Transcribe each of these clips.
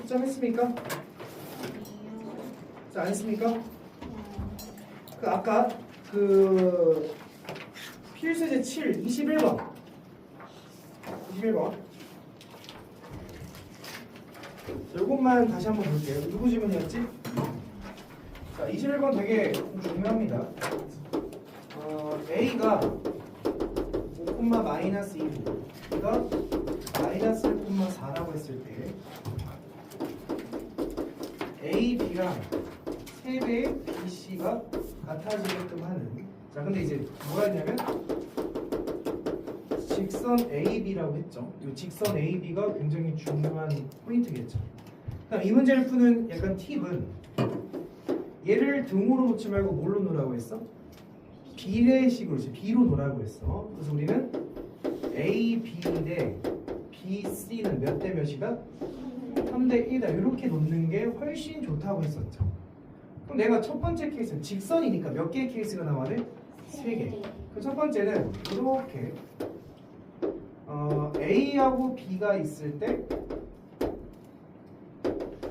득점했습니까? 자, 안 했습니까? 그 아까 그 필수제 7 21번 21번 이것만 다시 한번 볼게요. 누구 질문이었지? 자, 21번 되게 중요합니다. A가 5, 마이너스 2, B가 마이너스 1,4라고 했을 때 A, B랑 3배의 B, C가 같아지게끔 하는. 자, 근데 이제 뭐가 했냐면 직선 AB라고 했죠. 이 직선 AB가 굉장히 중요한 포인트겠죠. 그다음 이 문제를 푸는 약간 팁은 얘를 등으로 놓지 말고 뭘로 놓으라고 했어? 비례식으로, B로 놓으라고 했어. 그래서 우리는 A, B 대 B, C는 몇 대 몇이다? 3대 1이다. 이렇게 놓는 게 훨씬 좋다고 했었죠. 그럼 내가 첫 번째 케이스는 직선이니까 몇 개의 케이스가 나와야 돼? 3개. 그 첫 번째는 이렇게 A하고 B가 있을 때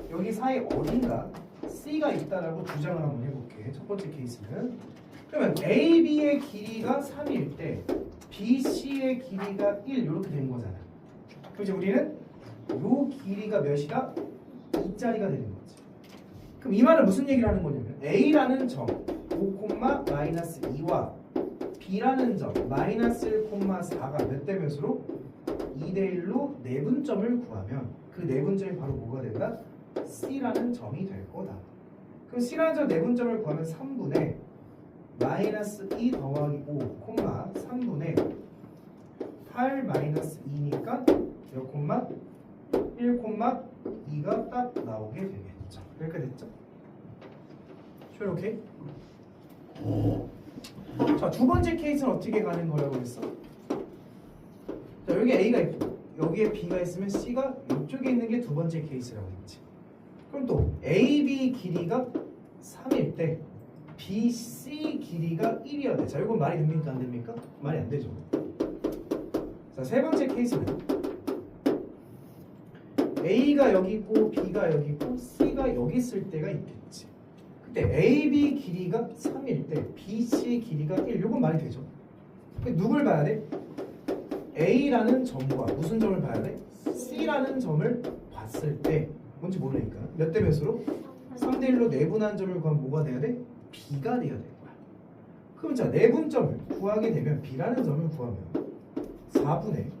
여기 사이 어딘가 C가 있다라고 주장을 한번 해볼게. 첫 번째 케이스는 그러면 A, B의 길이가 3일 때 B, C의 길이가 1 이렇게 되는 거잖아. 그럼 이제 우리는 요 길이가 몇이다? 2짜리가 되는 거지. 그럼 이 말은 무슨 얘기를 하는 거냐면 A라는 점 5, 마이너스 2와 B라는 점 마이너스 1,4가 몇 대 몇으로? 2대 1로 내분점을 구하면 그 내분점이 바로 뭐가 된다? C라는 점이 될 거다. 그럼 C라는 점 내분점을 구하면 3분의 마이너스 2 더하기 5, 3분의 8 마이너스 2니까 몇 콤마? 1,2가 딱 나오게 되겠죠. 이렇게 됐죠? sure, 오케이? 자, 두 번째 케이스는 어떻게 가는 거라고 했어? 자, 여기 A가 있고 여기에 B가 있으면 C가 이쪽에 있는 게 두 번째 케이스라고 했지. 그럼 또 AB 길이가 3일 때 BC 길이가 1이어야 돼. 자, 이건 말이 됩니까? 안 됩니까? 말이 안 되죠. 자, 세 번째 케이스는 A가 여기 있고 B가 여기 있고 C가 여기 있을 때가 있겠지. 그때 AB 길이가 3일 때 BC 길이가 1. 이건 말이 되죠. 누굴 봐야 돼? A라는 점과 무슨 점을 봐야 돼? C라는 점을 봤을 때 뭔지 모르니까 몇 대 몇으로? 3대 1로 내분한 점을 구하면 뭐가 돼야 돼? B가 돼야 될 거야. 그럼 자, 내분점을 구하게 되면 B라는 점을 구하면 4분의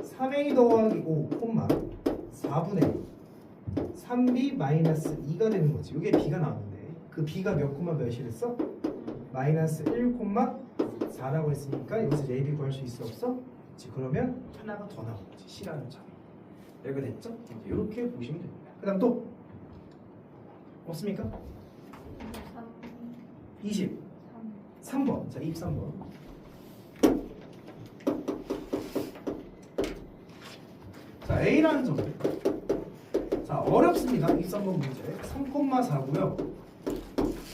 3A 더하기 5, 4분의 3B 마이너스 2가 되는 거지. 이게 B가 나왔는데 그 B가 몇 콤마 몇이랬어? 마이너스 1,4라고 했으니까 여기서 이제 AB 구할 수 있어 없어? 그러면 하나가 더 나온 거지. C라는 점이. 이렇게 됐죠? 이렇게 보시면 됩니다. 그 다음 또 없습니까? 23번. 자, 23번. 자, A라는 점. 자, 어렵습니다. 23번 문제. 3,4고요.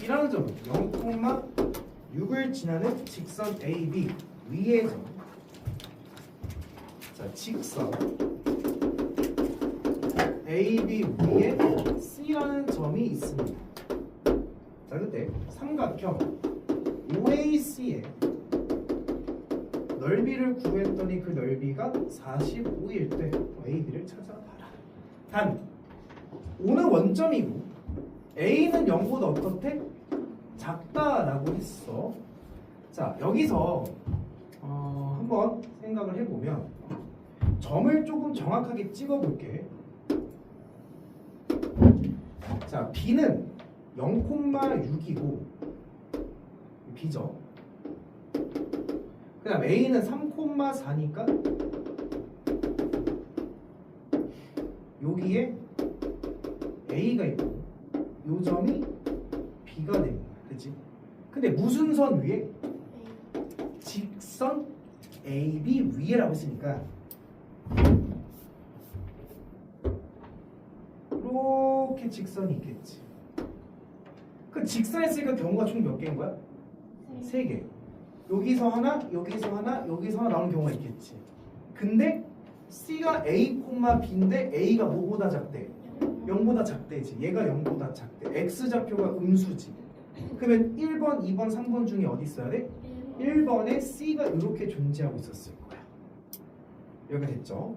B라는 점은 0,6을 지나는 직선 AB 위의 점. 자, 직선 AB 위에 C라는 점이 있습니다. 자, 그때 삼각형 OAC의 넓이를 구했더니 그 넓이가 45일 때 AB를 찾아봐라. 단 O는 원점이고 A는 0보다 어떻대? 작다라고 했어. 자, 여기서 한번 생각을 해보면 점을 조금 정확하게 찍어볼게. 자, B는 0,6이고 B죠. 그 다음 A는 3,4니까 여기에 A가 있고 요 점이 B가 되는 거야. 그치? 근데 무슨 선 위에? 직선 AB 위에라고 했으니까 이렇게 직선이 있겠지. 그 직선에 쓰니까 경우가 총 몇 개인 거야? 3개. 여기서 하나, 여기서 하나, 여기서 하나 나오는 경우가 있겠지. 근데 C가 A, B인데 A가 뭐보다 작대? 0보다 작대지. 얘가 0보다 작대. X좌표가 음수지. 그러면 1번, 2번, 3번 중에 어디 있어야 돼? 1번에 C가 이렇게 존재하고 있었을 거야. 여기가 됐죠?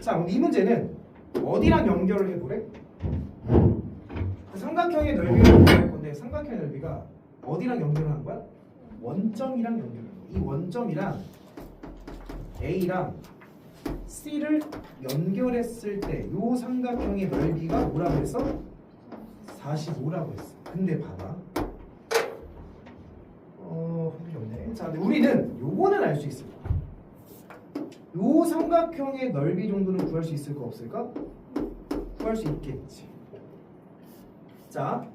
자, 그럼 이 문제는 어디랑 연결을 해보래? 삼각형의 넓이를 구할 건데 삼각형의 넓이가 어디랑 연결을 한 거야? 원점이랑 연결을 한 거야. 이 원점이랑 A랑 C를 연결했을 때 이 삼각형의 넓이가 뭐라고 했어? 45라고 했어. 근데 봐봐. 필요 없네. 자, 근데 우리는 요거는 알 수 있을 거야. 요 삼각형의 넓이 정도는 구할 수 있을까 없을까? 구할 수 있겠지. 자,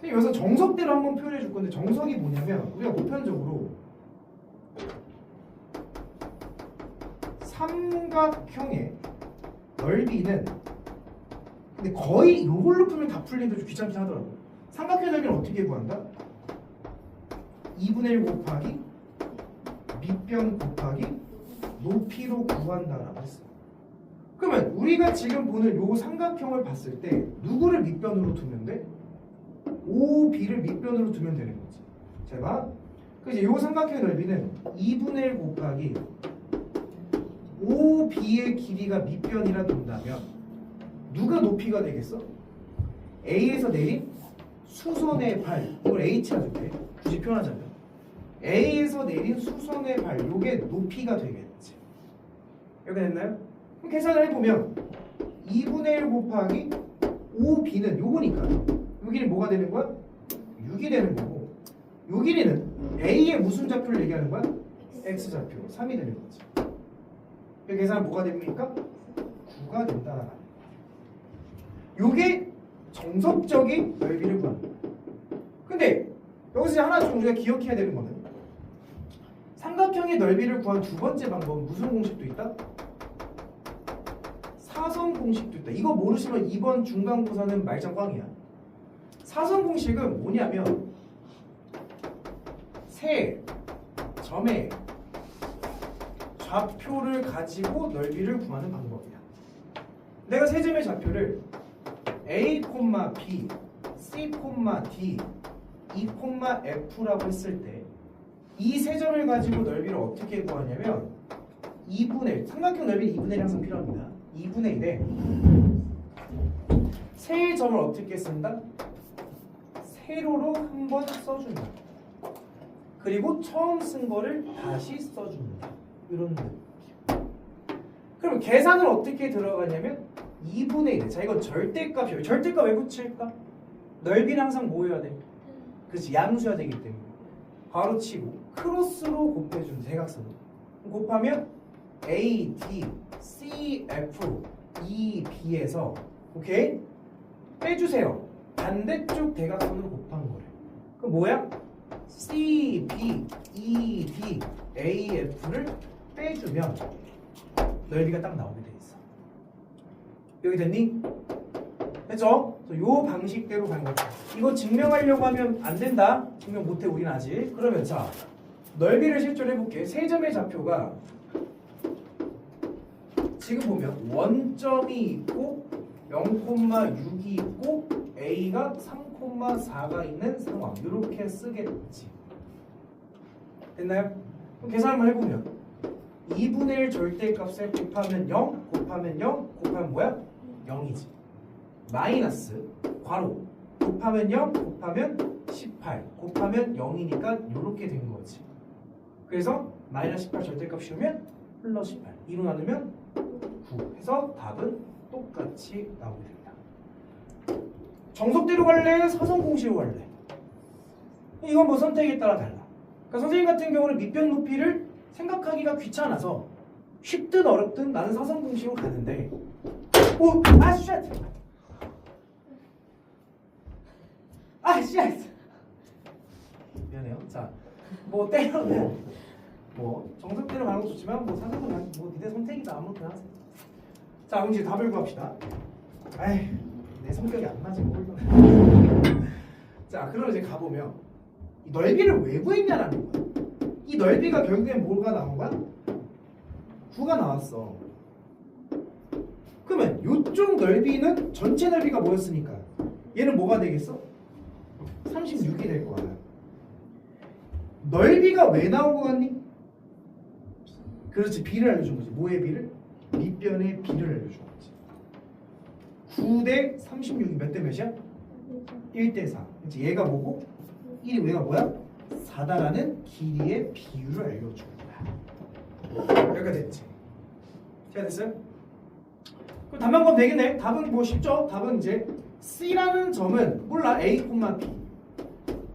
여기서 정석대로 한번 표현해 줄 건데 정석이 뭐냐면 우리가 보편적으로 삼각형의 넓이는 근데 거의 이걸로 풀면 다 풀리는데 좀 귀찮긴 하더라고. 삼각형의 넓이는 어떻게 구한다? 2분의 1 곱하기 밑변 곱하기 높이로 구한다라고 했어. 그러면 우리가 지금 보는 요 삼각형을 봤을 때 누구를 밑변으로 두면 돼? OB를 밑변으로 두면 되는 거지. 자, 봐. 그래서 요 삼각형의 넓이는 2분의 1 곱하기 OB의 길이가 밑변이라 둔다면 누가 높이가 되겠어? A에서 내린 수선의 발. 이걸 H라 줄게. 굳이 표현하자면 A에서 내린 수선의 발. 요게 높이가 되겠지. 이렇게 됐나요? 그럼 계산을 해보면 2분의 1 곱하기 5b는 요거니까 요 길이 뭐가 되는 거야? 6이 되는 거고 요 길이는 A의 무슨 좌표를 얘기하는 거야? X좌표 3이 되는 거지. 그 계산은 뭐가 됩니까? 9가 된다. 요게 정석적인 넓이를 구하는 거야. 근데 여기서 하나 좀 우리가 기억해야 되는 거는 삼각형의 넓이를 구한 두 번째 방법은 무슨 공식도 있다? 사선 공식도 있다. 이거 모르시면 이번 중간고사는 말짱 꽝이야. 사선 공식은 뭐냐면 세 점의 좌표를 가지고 넓이를 구하는 방법이야. 내가 세 점의 좌표를 A, B, C, D, E, F라고 했을 때 이 세 점을 가지고 넓이를 어떻게 구하냐면 2분의 1, 삼각형 넓이는 2분의 1이 항상 필요합니다. 2분의 1에 세 점을 어떻게 쓴다? 세로로 한 번 써준다. 그리고 처음 쓴 거를 다시 써준다. 이런 느낌. 그럼 계산을 어떻게 들어가냐면 2분의 1. 자, 이건 절대값이에요. 절대값 왜 붙일까? 넓이는 항상 뭐여야 돼? 그렇지, 양수여야 되기 때문에. 바로 치고 크로스로 곱해준 대각선으로 곱하면 A, D, C, F, E, B에서 오케이? 빼주세요. 반대쪽 대각선으로 곱한 거래. 그럼 뭐야? C, B, E, D, A, F를 빼주면 넓이가 딱 나오게 돼 있어. 여기 됐니? 됐죠? 요 방식대로 가는 거죠. 이거 증명하려고 하면 안 된다. 증명 못해 우린 아직. 그러면 자, 넓이를 실제로 해볼게. 세 점의 좌표가 지금 보면 원점이 있고 0,6이 있고 A가 3,4가 있는 상황. 이렇게 쓰겠지. 됐나요? 그럼 계산 한번 해보면 2분의 1 절대값에 곱하면 0, 곱하면 0, 곱하면 뭐야? 0이지. 마이너스 괄호 곱하면 0, 곱하면 18, 곱하면 0이니까 이렇게 된 거지. 그래서 마이너스 18 절대값 씌우면 플러스 18, 2로 나누면 9 해서 답은 똑같이 나오게 됩니다. 정석대로 갈래? 사선공식으로 갈래? 이건 뭐 선택에 따라 달라. 그러니까 선생님 같은 경우는 밑변 높이를 생각하기가 귀찮아서 쉽든 어렵든 나는 사선공식으로 가는데 오! 아 쉣! 아 쉣! 미안해요. 자, 뭐 때로는 뭐 정석대로 가는 것도 좋지만 뭐 사선은 뭐 니네 선택이다. 아무렇게나 하세요. 자, 그럼 이제 답을 구합시다. 아이, 내 성격이 안 맞지 뭘. 자, 그럼 이제 가보면 이 넓이를 왜 구했냐라는 거야. 이 넓이가 결국엔 뭐가 나온 거야? 9가 나왔어. 그러면 이쪽 넓이는 전체 넓이가 뭐였으니까 얘는 뭐가 되겠어? 36이 될 거야. 넓이가 왜 나온 거 같니? 그렇지, B를 알려준 거지. 뭐의 B를? 밑변의 B를 알려준 거지. 9 대 36이 몇 대 몇이야? 1대 4. 그렇지, 얘가 뭐고? 1이 얘가 뭐야? 4다라는 길이의 비율을 알려준 거야. 여기가 됐지. 자, 됐어요? 그럼 답만 보면 되겠네. 답은 뭐 쉽죠? 답은 이제 C라는 점은 몰라, A, B.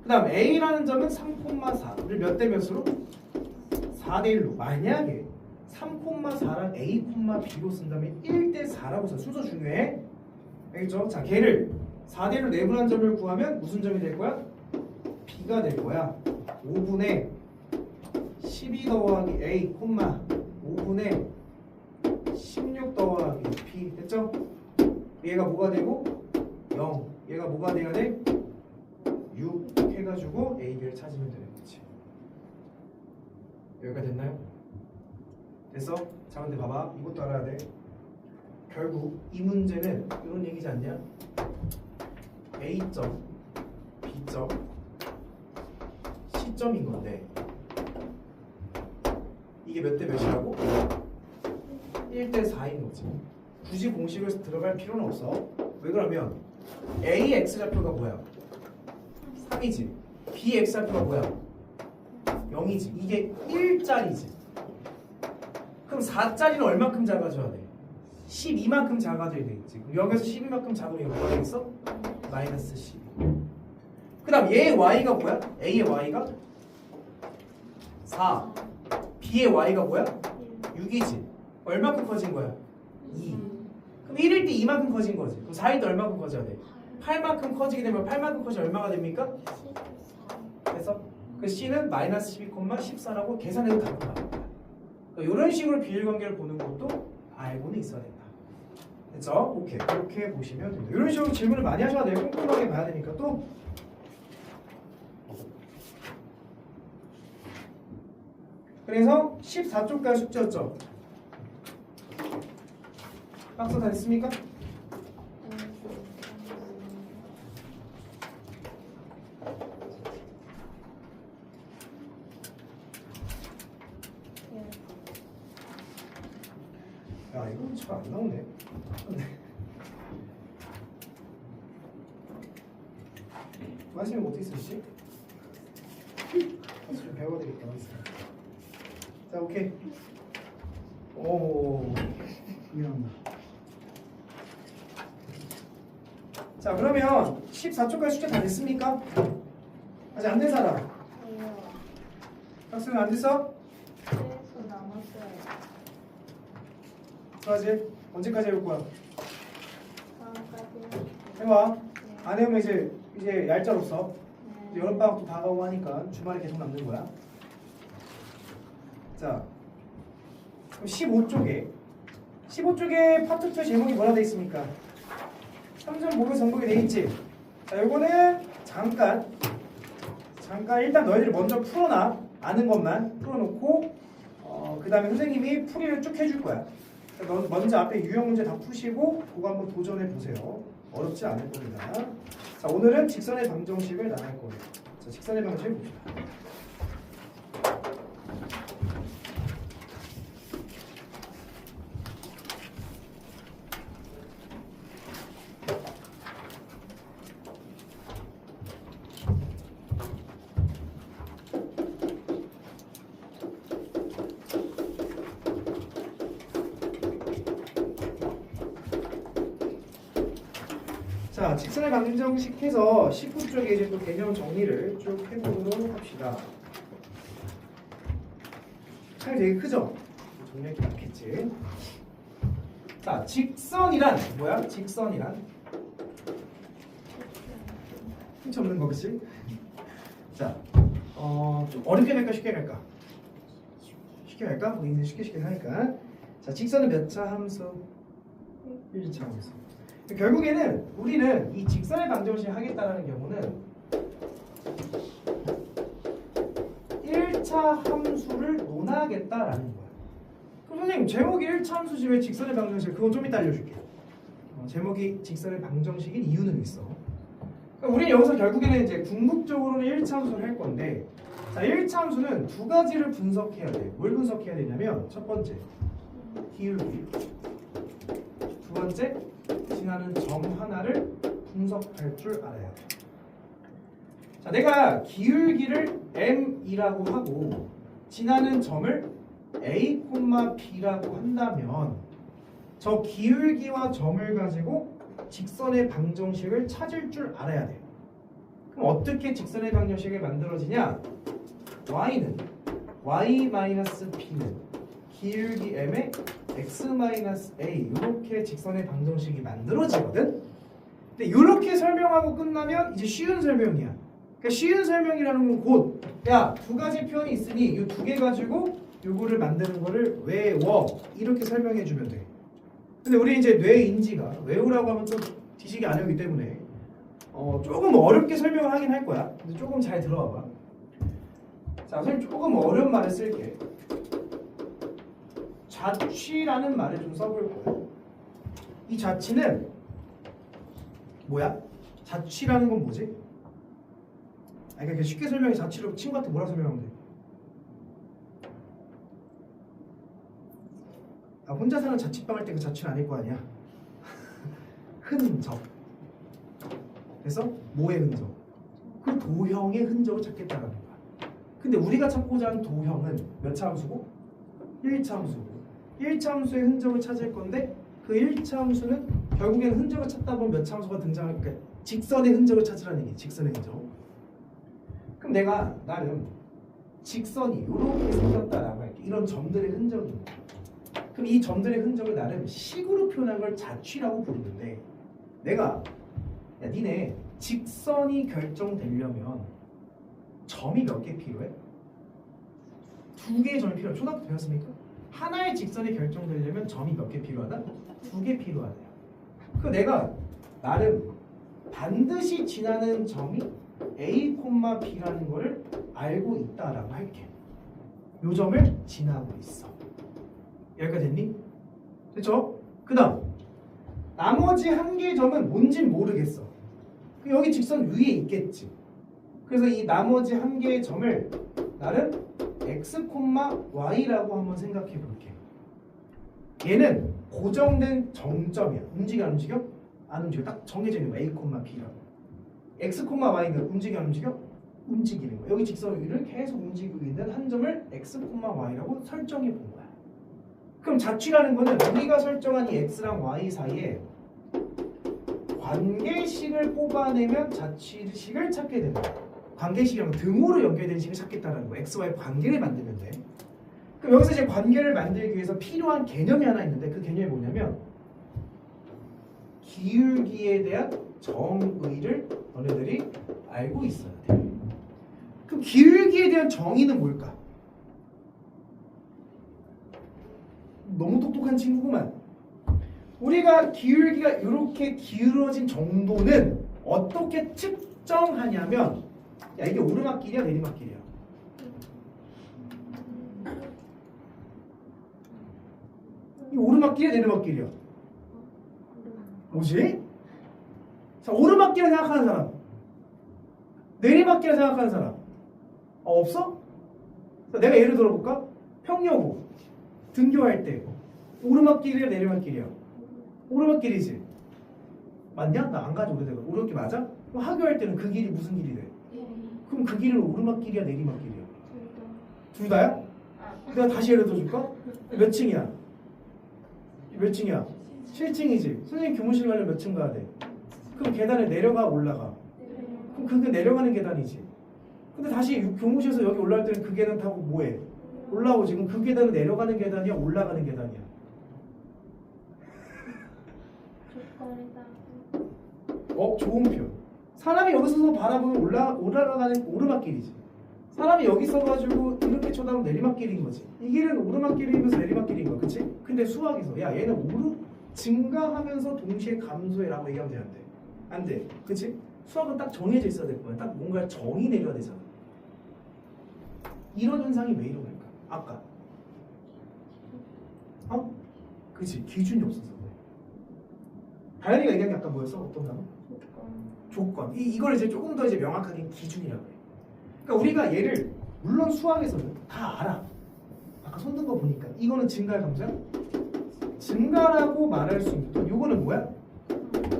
그 다음 A라는 점은 3,4를 몇 대 몇으로? 4대 1로. 만약에 3,4랑 A, B로 쓴다면 1대 4라고 써. 순서 중요해. 알겠죠? 자, 걔를 4대 1로 내분한 점을 구하면 무슨 점이 될 거야? B가 될 거야. 5분의 12 더하기 A, 5분의 16 더하기 B. 됐죠? 얘가 뭐가 되고? 0. 얘가 뭐가 돼야 돼? 6 해가지고 A, B를 찾으면 되는 거지. 여기가 됐나요? 됐어? 자, 근데 봐봐. 이것도 알아야 돼. 결국 이 문제는 이런 얘기지 않냐? A점, B점, C점인 건데 이게 몇 대 몇이라고? 1대 4인 거지. 굳이 공식을 들어갈 필요는 없어. 왜 그러면 A X좌표가 뭐야? 3이지. B X좌표가 뭐야? 0이지. 이게 1짜리지. 그럼 4짜리는 얼마큼 작아져야 돼? 12만큼 작아져야 되겠지. 그럼 여기서 12만큼 작으면 이거 뭐가 되겠어? 마이너스 12. 그 다음 얘의 Y가 뭐야? A의 Y가 4. B의 Y가 뭐야? 6이지. 얼마큼 커진 거야? 2. 그럼 1일 때 2만큼 커진 거지. 그럼 4일 때 얼마큼 커져야 돼? 8만큼 커지게 되면 8만큼 커지면 얼마가 됩니까? 그래서 그 C는 마이너스 12,14라고 계산해도 답이 나옵니다. 이런 식으로 비율관계를 보는 것도 알고는 있어야 된다. 됐죠? 오케이. 그렇게 보시면 됩니다. 이런 식으로 질문을 많이 하셔야 돼요. 꼼꼼하게 봐야 되니까 또. 그래서 14쪽까지 숙제였죠. 박스 다 됐습니까? 야, 이거 잘 안 나오네. 마시면 어떻게 쓰지? 좀 배워드릴게요. 자, 오케이. 오, 미안합니다. 자, 그러면 14초까지 숙제 다 됐습니까? 아직 안 된 사람? 학생은 안 됐어? 그래서 남았어요. 그까지 언제까지 해볼 거야? 다음까지. 해봐. 네. 안 해보면 이제 얄짤없어. 네. 여름방학도 다가오고 하니까 주말에 계속 남는 거야. 자, 그럼 15쪽에 파트 2 제목이 뭐라 돼 있습니까? 3점 모의 정복이 돼 있지. 자, 요거는 잠깐 일단 너희들이 먼저 풀어놔. 아는 것만 풀어놓고 그 다음에 선생님이 풀이를 쭉 해줄 거야. 먼저 앞에 유형 문제 다 푸시고 그거 한번 도전해 보세요. 어렵지 않을 겁니다. 자, 오늘은 직선의 방정식을 나갈 거예요. 자, 직선의 방정식 봅시다. 자, 직선의 방정식 해서 19쪽에 이제 또 개념 정리를 쭉 해보도록 합시다. 창이 되게 크죠? 정리하기 많겠지. 자, 직선이란 뭐야? 직선이란 힌트 없는 거 그치? 자, 좀 어렵게 갈까 쉽게 갈까? 쉽게 갈까? 우리 이제 쉽게 하니까. 자, 직선은 몇 차 함수? 1차 함수. 결국에는 우리는 이 직선의 방정식을 하겠다는 경우는 1차 함수를 논하겠다라는 거야. 그럼 선생님 제목이 1차함수지 왜 직선의 방정식? 그건 좀 이따 알려줄게. 제목이 직선의 방정식인 이유는 있어. 그러니까 우리는 여기서 결국에는 이제 궁극적으로는 1차함수를 할 건데, 자 1차함수는 두 가지를 분석해야 돼. 뭘 분석해야 되냐면 첫 번째 기울기, 두 번째 지나는 점 하나를 분석할 줄 알아야 돼. 자 내가 기울기를 m이라고 하고 지나는 점을 a, b라고 한다면 저 기울기와 점을 가지고 직선의 방정식을 찾을 줄 알아야 돼. 그럼 어떻게 직선의 방정식이 만들어지냐? y는 y-b는 기울기 m에 x-a 이렇게 직선의 방정식이 만들어지거든. 근데 이렇게 설명하고 끝나면 이제 쉬운 설명이야. 그러니까 쉬운 설명이라는 건 곧 야 두 가지 표현이 있으니 이 두 개 가지고 요거를 만드는 거를 외워 이렇게 설명해 주면 돼. 근데 우리 이제 뇌 인지가 외우라고 하면 좀 지식이 안 오기 때문에 조금 어렵게 설명을 하긴 할 거야. 근데 조금 잘 들어와 봐. 자, 선생님 조금 어려운 말을 쓸게. 자취라는 말을 좀 써볼 거야. 이 자취는 뭐야? 자취라는 건 뭐지? 그러니까 쉽게 설명해. 자취로 친구한테 뭐라 설명하면 돼? 혼자 사는 자취방 할 때 그 자취는 아닐 거 아니야. 흔적. 그래서 뭐의 흔적? 그 도형의 흔적을 찾겠다는 거야. 근데 우리가 찾고자 하는 도형은 몇 차 함수고? 1차 함수고 1차 함수의 흔적을 찾을 건데 그 1차 함수는 결국에는 흔적을 찾다 보면 몇 차 함수가 등장하니까 그러니까 직선의 흔적을 찾으라는 얘기. 직선의 흔적. 그럼 내가 나름 직선이 이렇게 생겼다라고 할게. 이런 점들의 흔적입니다. 그럼 이 점들의 흔적을 나름 식으로 표현한 걸 자취라고 부르는데 내가 야 니네 직선이 결정되려면 점이 몇 개 필요해? 두 개의 점이 필요해. 초등학교 배웠습니까? 하나의 직선이 결정되려면 점이 몇 개 필요하다? 두 개 필요하다. 그 내가 나름 반드시 지나는 점이 a, b라는 거를 알고 있다라고 할게. 요 점을 지나고 있어. 여기까지 됐니? 됐죠? 그 다음 나머지 한 개의 점은 뭔진 모르겠어. 여기 직선 위에 있겠지. 그래서 이 나머지 한 개의 점을 나름 x, y라고 한번 생각해 볼게. 얘는 고정된 정점이야. 움직여 안 움직여? 안 움직여. 딱 정해져 있는 거야. a, b라고. x, y는 움직여 안 움직여? 움직이는 거야. 여기 직선 위를 계속 움직이고 있는 한 점을 x, y라고 설정해 본 거야. 그럼 자취라는 거는 우리가 설정한 이 x랑 y 사이에 관계식을 뽑아내면 자취식을 찾게 된다. 관계식이랑 등호로 연결된 식을 찾겠다는 거야. x, y 관계를 만들면 돼. 그럼 여기서 이제 관계를 만들기 위해서 필요한 개념이 하나 있는데 그 개념이 뭐냐면 기울기에 대한 정의를 너네들이 알고 있어야 돼. 그럼 기울기에 대한 정의는 뭘까? 너무 똑똑한 친구구만. 우리가 기울기가 이렇게 기울어진 정도는 어떻게 측정하냐면 야 이게 오르막길이야 내리막길이야? 이 오르막길이야 내리막길이야? 뭐지? 자 오르막길을 생각하는 사람, 내리막길을 생각하는 사람 없어? 자, 내가 예를 들어볼까? 평여고 등교할 때 오르막길이야 내리막길이야? 오르막길이지. 맞냐? 나 안 가지 오래돼서. 오르막길 맞아? 그럼 하교할 때는 그 길이 무슨 길이 돼? 그럼 그 길은 오르막길이야 내리막길이야? 둘 다야? 내가 다시 예를 들어줄까? 몇 층이야? 몇 층이야? 7층이지. 선생님 교무실 가려면 몇 층 가야 돼? 그럼 계단을 내려가 올라가? 그럼 그게 내려가는 계단이지. 근데 다시 교무실에서 여기 올라올 때는 그 계단 타고 뭐해? 올라오지. 그럼 그 계단은 내려가는 계단이야 올라가는 계단이야? 좋은 표현. 사람이 여기 서서 바라보면 올라가는 오르막길이지. 사람이 여기 서가지고 이렇게 쳐다보면 내리막길인 거지. 이 길은 오르막길이면서 내리막길인 거야. 그치? 근데 수학에서 야 얘는 증가하면서 동시에 감소해라고 얘기하면 되는데 안 돼. 그치? 수학은 딱 정해져 있어야 될 거야. 딱 뭔가 정의 내려야 되잖아. 이런 현상이 왜 일어날까? 아까 그치? 기준이 없어서 그래. 다현이가 얘기한 게 아까 뭐였어? 어떤 단어? 조건. 이걸 이제 조금 더 이제 명확하게 기준이라고 해. 그러니까 우리가 얘를 물론 수학에서는 다 알아. 아까 손든 거 보니까 이거는 증가야 감소야? 증가라고 말할 수 있는 또 요거는 뭐야?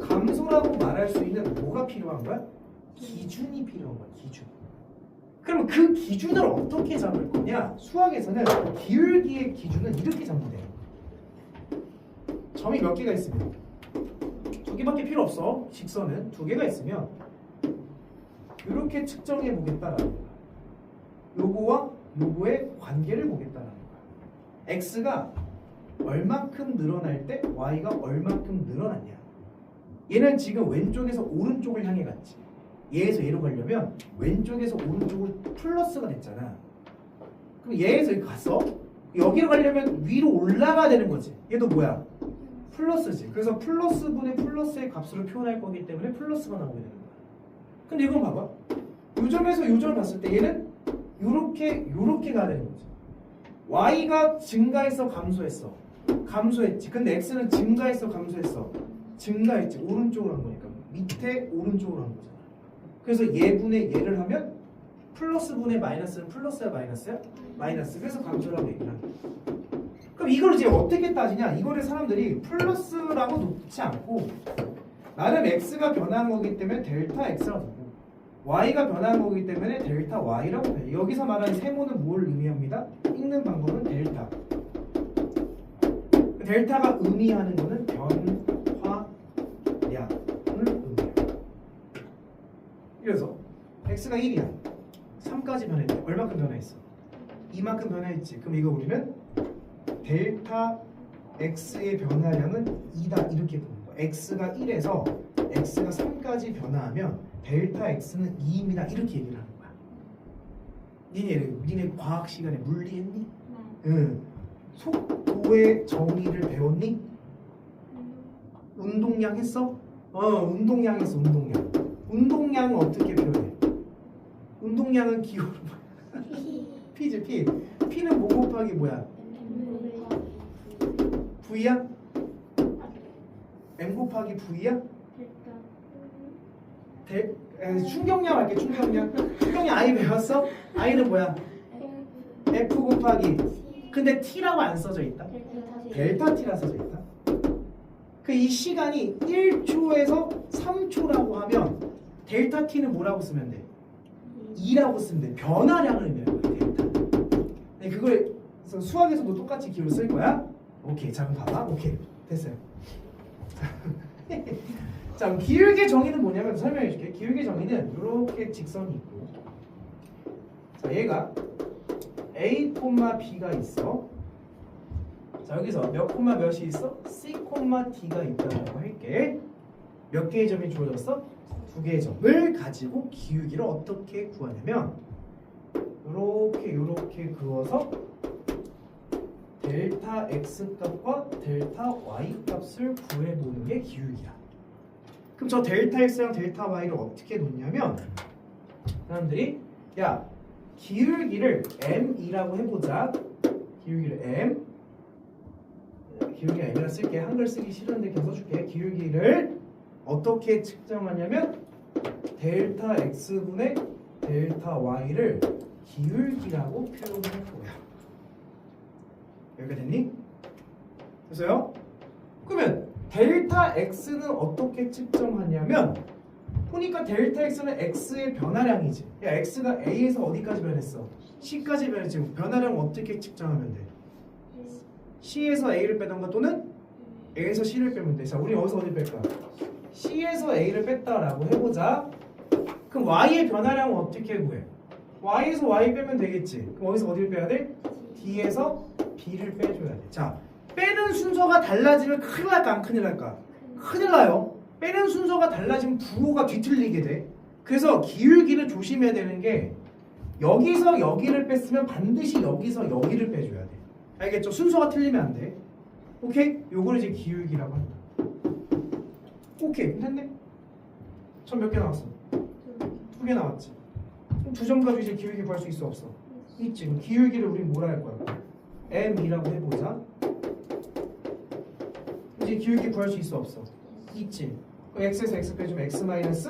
감소라고 말할 수 있는 뭐가 필요한 거야? 기준이 필요한 거야. 기준. 그러면 그 기준을 어떻게 잡을 거냐? 수학에서는 기울기의 기준은 이렇게 잡는 돼. 점이 몇 개가 있으면 두 개밖에 필요 없어. 직선은 두 개가 있으면 이렇게 측정해 보겠다라는 거야. 요거와 요거의 관계를 보겠다라는 거야. x가 얼만큼 늘어날 때 y가 얼만큼 늘어났냐. 얘는 지금 왼쪽에서 오른쪽을 향해 갔지. 얘에서 얘로 가려면 왼쪽에서 오른쪽으로 플러스가 됐잖아. 그럼 얘에서 여기 갔어. 여기로 가려면 위로 올라가야 되는 거지. 얘도 뭐야? 플러스지. 그래서 플러스분의 플러스의 값으로 표현할 거기 때문에 플러스가 나오게 되는 거야. 근데 이건 봐봐. 요 점에서 요 점을 봤을 때 얘는 요렇게 가야 되는 거지. y가 증가했어 감소했어? 감소했지. 근데 x는 증가했어 감소했어? 증가했지. 오른쪽으로 한 거니까 밑에 오른쪽으로 한 거잖아. 그래서 얘분의 얘를 하면 플러스분의 마이너스는 플러스야 마이너스야? 마이너스. 그래서 감소라고 얘기를 하는 거야. 그럼 이걸 이제 어떻게 따지냐? 이거를 사람들이 플러스라고 놓지 않고 나름 x가 변하는 거기 때문에 델타 x라고 두고 y가 변하는 거기 때문에 델타 y라고 해. 여기서 말하는 세모는 뭘 의미합니다? 읽는 방법은 델타. 델타가 의미하는 거는 변화량을 의미해요. 그래서 x가 1이야. 3까지 변했대. 얼마큼 변화했어? 이만큼 변화했지. 그럼 이거 우리는 델타 x의 변화량은 2다 이렇게 보는 거야. x가 1에서 x가 3까지 변화하면 델타 x는 2입니다. 이렇게 얘기를 하는 거야. 니네 과학 시간에 물리했니? 응. 속도의 정의를 배웠니? 운동량 했어? 운동량 했어. 운동량은 어떻게 표현해? 운동량은 기호로 P지 P. P는 뭐 곱하기 뭐야? V야? M 곱하기 V야? 충격량 할게. 충격량 I 배웠어? I는 뭐야? F 곱하기. 근데 T라고 안 써져 있다. 델타 T라 써져 있다. 그 이 시간이 1초에서 3초라고 하면 델타 T는 뭐라고 쓰면 돼? 2라고 쓰면 돼. 변화량을 의미하는 거야. 델타. 네, 그걸 수학에서도 똑같이 기호를 쓸 거야. 오케이. 자, 그럼 봐봐. 오케이. 됐어요. 자, 그럼 기울기의 정의는 뭐냐면 설명해 줄게. 기울기의 정의는 이렇게 직선이 있고 자, 얘가 A, B가 있어. 자, 여기서 몇 콤마 몇이 있어? C, D가 있다고 할게. 몇 개의 점이 주어졌어? 2개의 점을 가지고 기울기를 어떻게 구하냐면 요렇게 그어서 델타 x 값과 델타 y 값을 구해보는 게 기울기야. 그럼 저 델타 x랑 델타 y를 어떻게 놓냐면 사람들이 야 기울기를 m이라고 해보자. 기울기를 m이라 쓸게. 한글 쓰기 싫은데 계속 써줄게. 기울기를 어떻게 측정하냐면 델타 x분의 델타 y를 기울기라고 표현할 거야. 여기가 됐니? 됐어요? 그러면 델타 x는 어떻게 측정하냐면 보니까 델타 x는 x의 변화량이지. 야, x가 a에서 어디까지 변했어? c까지 변했지. 변화량 어떻게 측정하면 돼? c에서 a를 빼던가 또는 a에서 c를 빼면 돼. 자, 우리 여기서 어디 뺄까? c에서 a를 뺐다라고 해보자. 그럼 y의 변화량은 어떻게 구해? y에서 y 빼면 되겠지. 그럼 어디서 어디를 빼야 돼? d에서 b를 빼줘야 돼. 자, 빼는 순서가 달라지면 큰일 날까 안 큰일 날까? 큰일 나요. 빼는 순서가 달라지면 부호가 뒤틀리게 돼. 그래서 기울기는 조심해야 되는 게 여기서 여기를 뺐으면 반드시 여기서 여기를 빼줘야 돼. 알겠죠? 순서가 틀리면 안 돼. 오케이? 요걸 이제 기울기라고 한다. 오케이, 됐네. 점 몇 개 나왔어? 2개 나왔지. 그럼 2점 가지고 이제 기울기 구할 수 있어 없어? 있지. 그럼 기울기를 우리 뭐라 할 거야? m이라고 해보자. 이제 기울기 구할 수 있어 없어? 있지. 그럼 x에서 x 빼주면 x 마이너스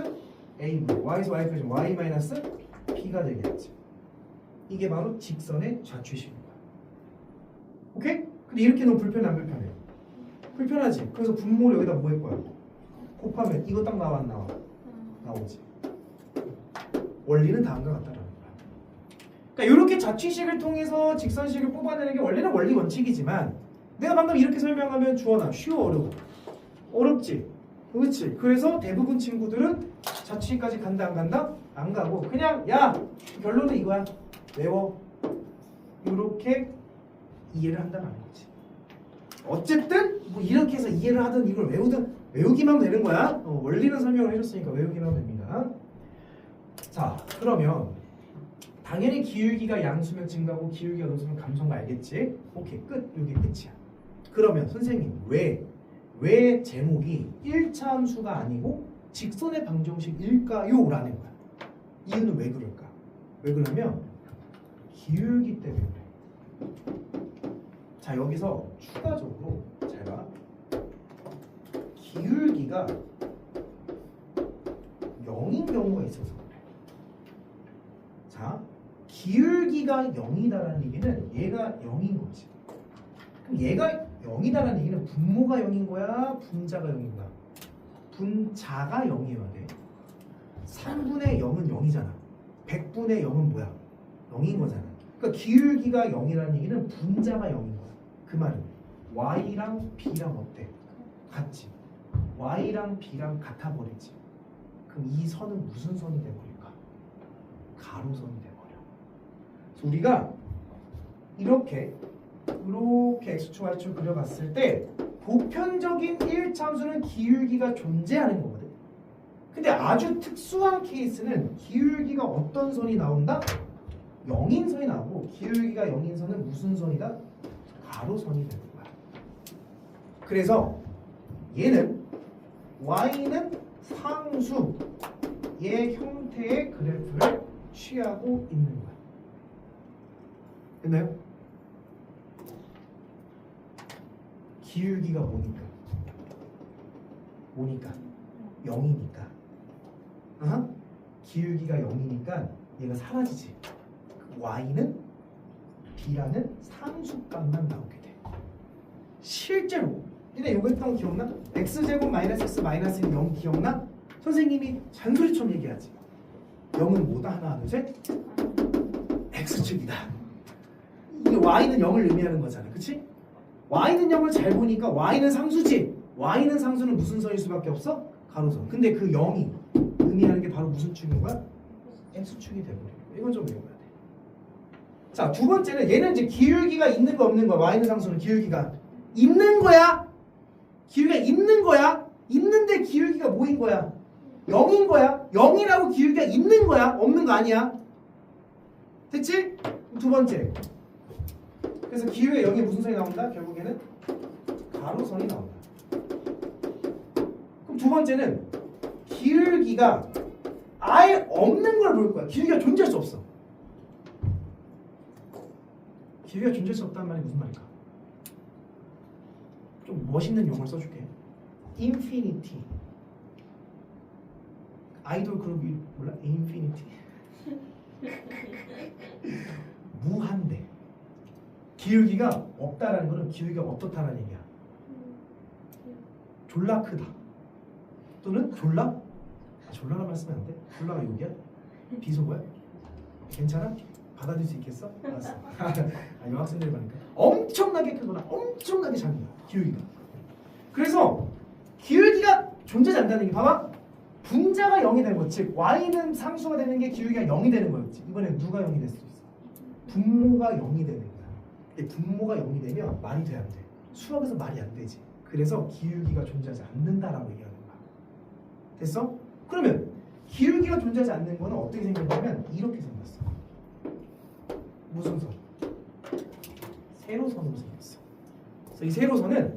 a분, y에서 y 빼주면 y 마이너스 b가 되겠지. 이게 바로 직선의 좌추식인 거야. 오케이? 근데 이렇게 너무 불편해 안 불편해? 불편하지. 그래서 분모를 여기다 뭐 할 거야? 곱하면 이거 딱 나와 안 나와? 나오지. 원리는 다음과 같다라는 거야. 그러니까 이렇게 좌추식을 통해서 직선식을 뽑아내는 게 원래는 원리 원칙이지만 내가 방금 이렇게 설명하면 주원아 쉬워 어려워? 어렵지. 그렇지. 그래서 대부분 친구들은 좌추식까지 간다 안 간다? 안 가고 그냥 야 결론은 이거야. 외워. 이렇게 이해를 한다는 거지. 어쨌든 뭐 이렇게 해서 이해를 하든 이걸 외우든 외우기만 하면 되는 거야. 원리는 설명을 해줬으니까 외우기만 하면 됩니다. 자 그러면 당연히 기울기가 양수면 증가고 기울기가 음수면 감소인 거 알겠지? 오케이 끝. 여기 끝이야. 그러면 선생님 왜 제목이 1차 함수가 아니고 직선의 방정식일까요? 라는 거야. 이유는 왜 그럴까? 왜 그러냐면 기울기 때문에 그래. 자 여기서 추가적으로 잘 봐. 기울기가 0인 경우가 있어서 그래. 자 기울기가 0이다라는 얘기는 얘가 0인 거지. 그럼 얘가 0이다라는 얘기는 분모가 0인 거야? 분자가 0인 거야? 분자가 0이어야 돼. 3분의 0은 0이잖아. 100분의 0은 뭐야? 0인 거잖아. 그러니까 기울기가 0이라는 얘기는 분자가 0인 거야. 그 말은 y랑 b랑 어때? 같지. y랑 b랑 같아 버리지. 그럼 이 선은 무슨 선이 돼버릴까? 가로선이 돼버려. 그래서 우리가 이렇게 x축 y축 그려봤을 때 보편적인 1차 함수는 기울기가 존재하는 거거든. 근데 아주 특수한 케이스는 기울기가 어떤 선이 나온다? 0인 선이 나오고 기울기가 0인 선은 무슨 선이다? 가로선이 되는 거야. 그래서 얘는 y는 상수의 형태의 그래프를 취하고 있는 거야. 됐나요? 기울기가 뭐니까? 0이니까. 아하. 기울기가 0이니까 얘가 사라지지. y는 b라는 상수값만 나오게 돼. 실제로 근데 이거 했던 거 기억나? x제곱 마이너스 x 마이너스는 0 기억나? 선생님이 잔소리처럼 얘기하지. 0은 뭐다? 하나 둘 셋. x축이다. 이게 y는 0을 의미하는 거잖아. 그치? y는 0을 잘 보니까 y는 상수지. y는 상수는 무슨 선일 수밖에 없어? 가로선. 근데 그 0이 의미하는 게 바로 무슨 축인 거야? x축이 돼버려. 이건 좀 외워야 돼. 자, 두 번째는 얘는 이제 기울기가 있는 거 없는 거야. y는 상수는 기울기가 있는 거야. 기울기가 있는 거야. 있는데 기울기가 뭐인 거야? 0인 거야. 0이라고 기울기가 있는 거야. 없는 거 아니야. 됐지? 두 번째. 그래서 기울기가 0이 무슨 선이 나온다? 결국에는 가로선이 나온다. 그럼 두 번째는 기울기가 아예 없는 걸 볼 거야. 기울기가 존재할 수 없어. 기울기가 존재할 수 없다는 말이 무슨 말일까? 좀 멋있는 용어를 써줄게. 인피니티. 아이돌 그룹 몰라? 인피니티. 무한대. 기울기가 없다라는 거는 기울기가 어떻다라는 얘기야. 졸라 크다. 또는 졸라? 졸라라 말쓰면 안 돼. 졸라가 욕이야? 비속어야? 괜찮아? 받아들일 수 있겠어? 알았어. 여학생들 보니까 엄청나게 크거나 엄청나게 작은 거야. 기울기가. 그래서 기울기가 존재하지 않는다는 게 봐봐. 분자가 0이 되는 거. 즉 y는 상수가 되는 게 기울기가 0이 되는 거였지. 이번에 누가 0이 될 수 있어? 분모가 0이 되는 거야. 근데 분모가 0이 되면 말이 돼 안 돼? 수학에서 말이 안 되지. 그래서 기울기가 존재하지 않는다라고 얘기하는 거야. 됐어? 그러면 기울기가 존재하지 않는 거는 어떻게 생겼냐면 이렇게 생겼어. 무슨 선? 세로선으로 생겼어. 그래서 이 세로선은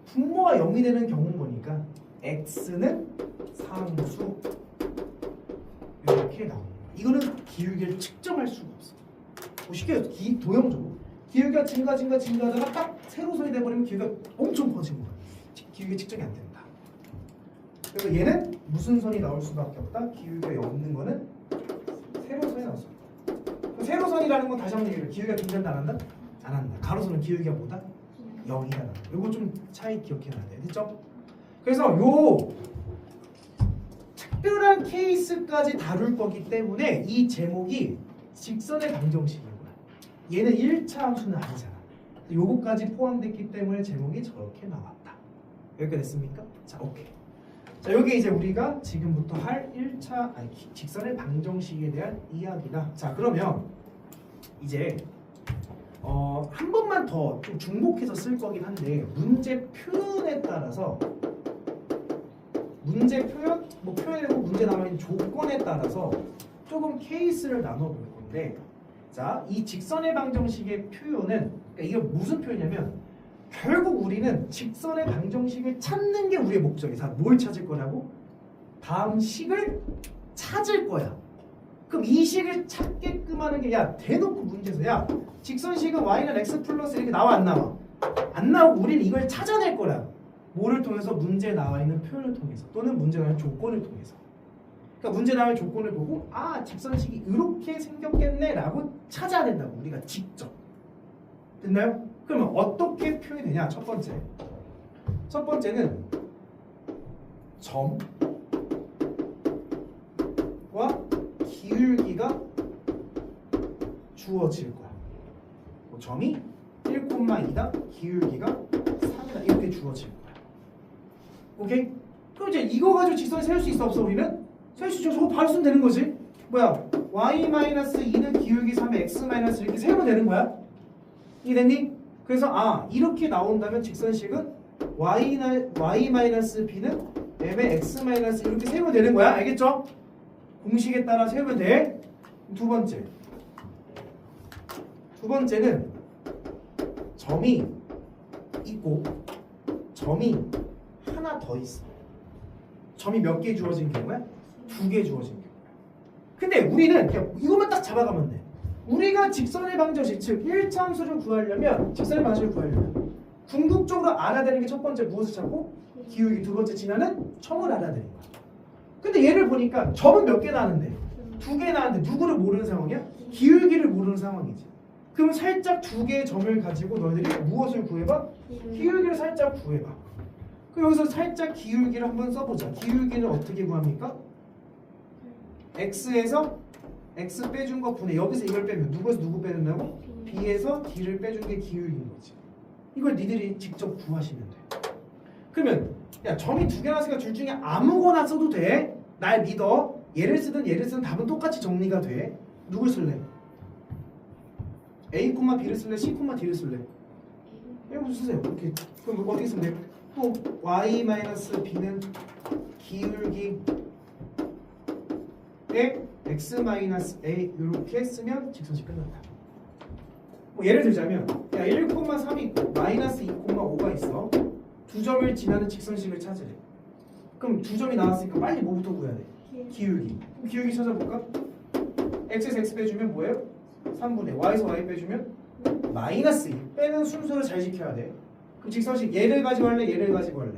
분모가 0이 되는 경우인 거니까 x는 상수 이렇게 나오는 거야. 이거는 기울기를 측정할 수가 없어. 쉽게 도형적으로 기울기가 증가하다가 딱 세로선이 돼버리면 기울기가 엄청 커진 거야. 기울기 측정이 안 된다. 그리고 얘는 무슨 선이 나올 수밖에 없다. 기울기가 없는 거는 세로선이 나올 수 없다. 세로선이라는 건 다시 한번 얘기해요. 기울기가 존재한다 안 한다? 안 한다. 가로선은 기울기가 뭐다? 0이다. 이거 좀 차이 기억해놔야 돼. 됐죠? 그래서 요 특별한 케이스까지 다룰 거기 때문에 이 제목이 직선의 방정식인 거야. 얘는 1차 함수는 아니잖아. 요거까지 포함됐기 때문에 제목이 저렇게 나왔다. 여기까지 됐습니까? 자, 오케이. 자, 여기 이제 우리가 지금부터 할 1차 직선의 방정식에 대한 이야기다. 자, 그러면 이제 한 번만 더 좀 중복해서 쓸 거긴 한데 문제 표현에 따라서 문제 표현, 뭐 표현이고 문제 남아있는 조건에 따라서 조금 케이스를 나눠볼 건데 자, 이 직선의 방정식의 표현은 그러니까 이게 무슨 표현이냐면 결국 우리는 직선의 방정식을 찾는 게 우리의 목적이야. 자, 뭘 찾을 거라고? 다음 식을 찾을 거야. 그럼 이 식을 찾게끔 하는 게 야 대놓고 문제에서 야 직선식은 y는 x 플러스 이렇게 나와 안 나와? 안 나오고 우리는 이걸 찾아낼 거라. 뭐를 통해서? 문제에 나와 있는 표현을 통해서 또는 문제에 나와 있는 조건을 통해서. 그러니까 문제에 나와 있는 조건을 보고 아 직선식이 이렇게 생겼겠네 라고 찾아야 된다고 우리가 직접. 됐나요? 그러면 어떻게 표현이 되냐? 첫 번째는 점과 기울기가 주어질 거야. 뭐 점이 1,2다, 기울기가 3이다 이렇게 주어질 거야. 오케이? 그럼 이제 이거 가지고 직선을 세울 수 있어 없어 우리는? 세울 수 있죠. 저거 바로 쓰면 되는 거지. 뭐야? y-2는 기울기 3에 x- 이렇게 세우면 되는 거야. 이해됐니? 그래서 아 이렇게 나온다면 직선식은 y-b는 m의 x- 이렇게 세우면 되는 거야. 알겠죠? 공식에 따라 세우면 돼. 두 번째는 점이 있고 점이 하나 더 있어. 점이 몇 개 주어진 경우야? 2개 주어진 경우야. 근데 우리는 그냥 이것만 딱 잡아가면 돼. 우리가 직선의 방정식, 즉 1차 함수를 구하려면 직선의 방정식을 구하려면 궁극적으로 알아야 되는 게 첫 번째 무엇을 찾고 기울기, 두 번째 지나는 점을 알아야 되는 거야. 근데 얘를 보니까 점은 몇 개 나는데 2개 나는데 누구를 모르는 상황이야? 기울기를 모르는 상황이지. 그럼 살짝 2개의 점을 가지고 너희들이 무엇을 구해봐? 기울기를 살짝 구해봐. 그럼 여기서 살짝 기울기를 한번 써보자. 기울기는 어떻게 구합니까? x에서 x 빼준 거 분해. 여기서 이걸 빼면 누구에서 누구 빼준다고? b에서 d를 빼준 게 기울기인 거지. 이걸 니들이 직접 구하시면 돼. 그러면 야 점이 2개 나왔으니까 둘 중에 아무거나 써도 돼. 날 믿어. 얘를 쓰든 답은 똑같이 정리가 돼. 누굴 쓸래? a, b를 쓸래? c, d를 쓸래? 이거 쓰세요. 이렇게. 그럼 어떻게 쓰면 돼? 또 y-b는 기울기 x-a 이렇게 쓰면 직선식 끝난다. 뭐 예를 들자면 야 1,3이 있고 마이너스 2,5가 있어. 두 점을 지나는 직선식을 찾으래. 그럼 두 점이 나왔으니까 빨리 뭐부터 구해야 돼? 기울기. 그럼 기울기 찾아볼까? x에서 x 빼주면 뭐예요? 3분의 y에서 y 빼주면 마이너스 2. 빼는 순서를 잘 지켜야 돼. 그럼 직선식 얘를 가지고 할래? 얘를 가지고 할래?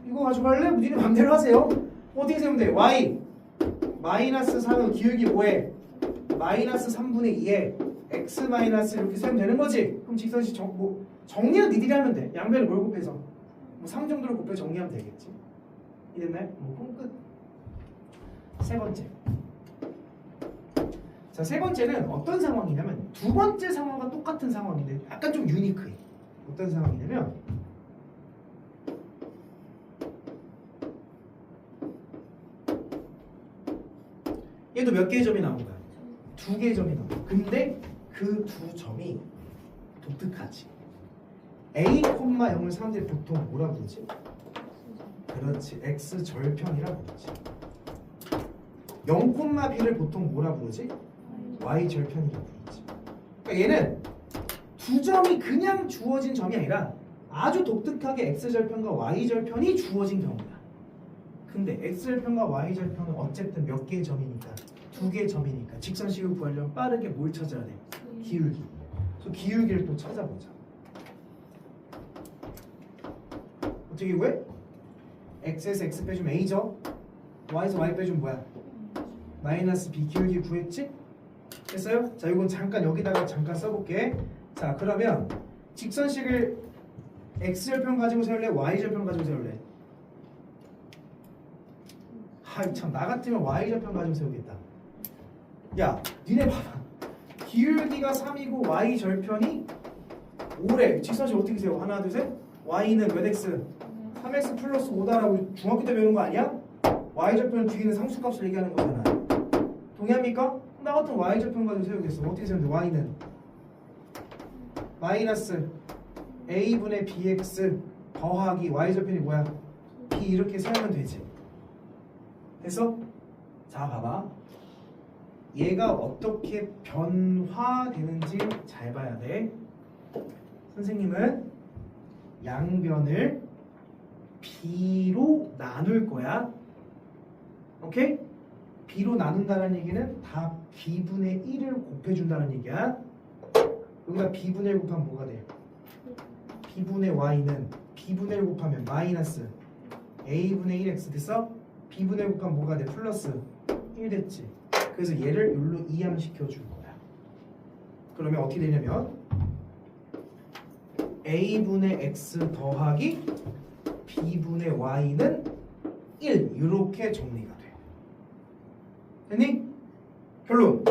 이거 가지고 할래? 니네 맘대로 하세요. 어떻게 세우면 돼? y 마이너스 3은 기울기 뭐에? 마이너스 3분의 2에 x 마이너스 이렇게 세우면 되는 거지. 그럼 직선식 정리는 니들이 하면 돼. 양변을 뭘 곱해서 뭐 3 정도를 곱해 정리하면 되겠지. 이해됐나요? 그럼 끝. 세 번째. 자, 세 번째는 어떤 상황이냐면 두 번째 상황과 똑같은 상황인데 약간 좀 유니크해. 어떤 상황이냐면 얘도 몇 개의 점이 나온 거야? 2개의 점이 나온 거야. 근데 그 두 점이 독특하지. a, 0을 사람들이 보통 뭐라 부르지? 그렇지, x절편이라 부르지. 0,b를 보통 뭐라 부르지? y절편이라 부르지. 그러니까 얘는 두 점이 그냥 주어진 점이 아니라 아주 독특하게 x절편과 y절편이 주어진 경우야. 근데 x절편과 y절편은 어쨌든 몇 개의 점이니까 2개의 점이니까 직선식을 구하려면 빠르게 뭘 찾아야 돼? 기울기. 또 기울기를 또 찾아보자. 어떻게 구해? x에서 x 빼주면 a죠. y에서 y 빼주면 뭐야? 마이너스 b 기울기 구했지? 됐어요? 자, 이건 잠깐 여기다가 잠깐 써볼게. 자, 그러면 직선식을 x절편 가지고 세울래? y절편 가지고 세울래? 참, 나 같으면 y절편 가지고 세우겠다. 야, 니네 봐봐. 기울기가 3이고 y절편이 5래. 직선식 어떻게 세워? 하나, 둘, 셋. y는 몇 x? 3x 플러스 5다라고 중학교 때 배우는 거 아니야? y절편 뒤에는 상수값을 얘기하는 거잖아. 동의합니까? 나 같은 y절편 가지고 세우겠어. 어떻게 세우는데? y는 마이너스 a분의 bx 더하기 y절편이 뭐야? b 이렇게 세우면 되지. 됐어? 자, 봐봐. 얘가 어떻게 변화되는지 잘 봐야 돼. 선생님은 양변을 b로 나눌 거야. 오케이? b로 나눈다는 얘기는 다 b분의 1을 곱해준다는 얘기야. 여기다 b분의 1 곱하면 뭐가 돼? b분의 y는 b분의 1 곱하면 마이너스 a분의 1x 됐어? b분의 1 곱하면 뭐가 돼? 플러스 1 됐지. 그래서 얘를 여기로 이항시켜 줄 거야. 그러면 어떻게 되냐면 a분의 x 더하기 b분의 y는 1 이렇게 정리가 돼. 됐니? 결론.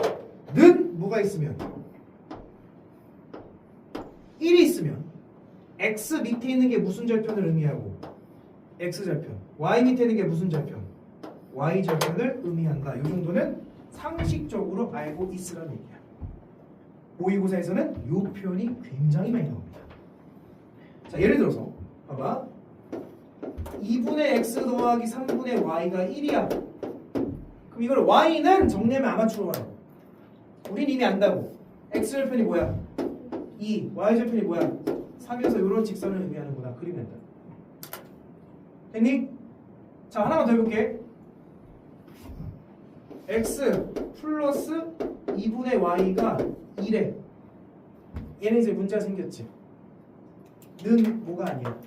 는 뭐가 있으면 1이 있으면 x 밑에 있는 게 무슨 절편을 의미하고 x절편, y 밑에 있는 게 무슨 절편? y절편을 의미한다. 이 정도는 상식적으로 알고 있으라는 얘기야. 모의고사에서는 이 표현이 굉장히 많이 나옵니다. 자, 예를 들어서 봐봐. 2분의 x 더하기 3분의 y가 1이야. 그럼 이걸 y는 정리하면 아마추어 봐요. 우린 이미 안다고. x절편이 뭐야? 2, y절편이 뭐야? 3이어서 이런 직선을 의미하는구나. 그리면 된다. 됐니? 자, 하나만 더 해볼게. x 플러스 2분의 y가 2래. 얘는 이제 문제가 생겼지. 는 뭐가 아니야?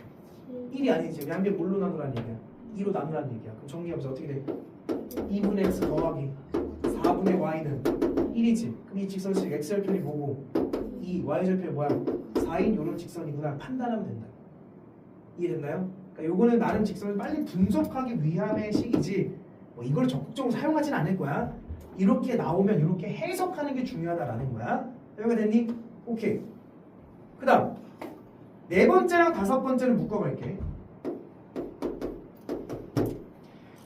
1이 아니지. 양변 뭘로 나누라는 얘기야? 2로 나누라는 얘기야. 그럼 정리하면서 어떻게 돼? 2분의 x 더하기 4분의 y는 1이지. 그럼 이 직선식 x절편이 뭐고 2, y절편이 뭐야? 4인 요런 직선이구나. 판단하면 된다. 이해됐나요? 그러니까 요거는 나름 직선을 빨리 분석하기 위함의 식이지 뭐 이걸 적극적으로 사용하진 않을 거야. 이렇게 나오면 이렇게 해석하는 게 중요하다라는 거야. 여기가 됐니? 오케이. 그 다음 네 번째랑 다섯 번째는 묶어갈게.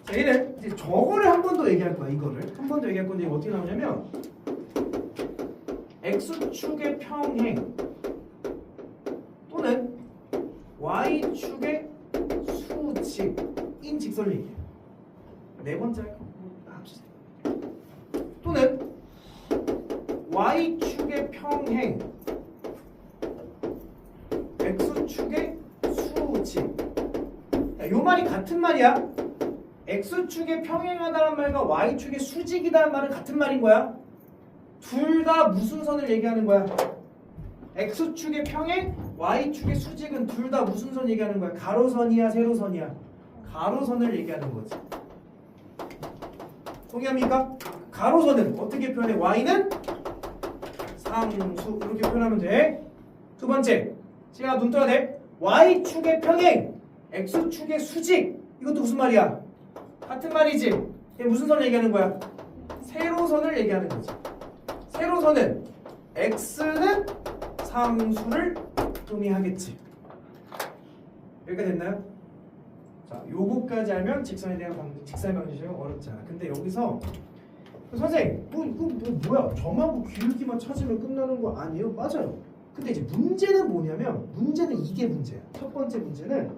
자, 얘는 이제 저거를 한 번 더 얘기할 거야. 이거를 한 번 더 얘기할 건데 이거 어떻게 나오냐면 x축의 평행 또는 y축의 수직인 직선을 얘기해. 네 번째 할 거 합시다. 또는 y축의 평행 x축의 수직. 요 말이 같은 말이야. x축에 평행하다는 말과 y축의 수직이다는 말은 같은 말인 거야. 둘 다 무슨 선을 얘기하는 거야? x축의 평행, y축의 수직은 둘 다 무슨 선 얘기하는 거야? 가로선이야, 세로선이야? 가로선을 얘기하는 거지. 동의합니까? 가로선은 어떻게 표현해? y는 상수 이렇게 표현하면 돼. 두 번째, 제가 눈 떠야 돼. y축의 평행, x축의 수직. 이것도 무슨 말이야? 같은 말이지. 이게 무슨 선을 얘기하는 거야? 세로선을 얘기하는 거지. 세로선은 x는 상수를 의미하겠지. 여기까지 됐나요? 자, 요거까지 알면 직선에 대한 직선 방정식은 어렵지 않아. 근데 여기서 선생님, 뭐야? 점하고 기울기만 찾으면 끝나는 거 아니에요? 맞아요. 근데 이제 문제는 뭐냐면 문제는 이게 문제야. 첫 번째 문제는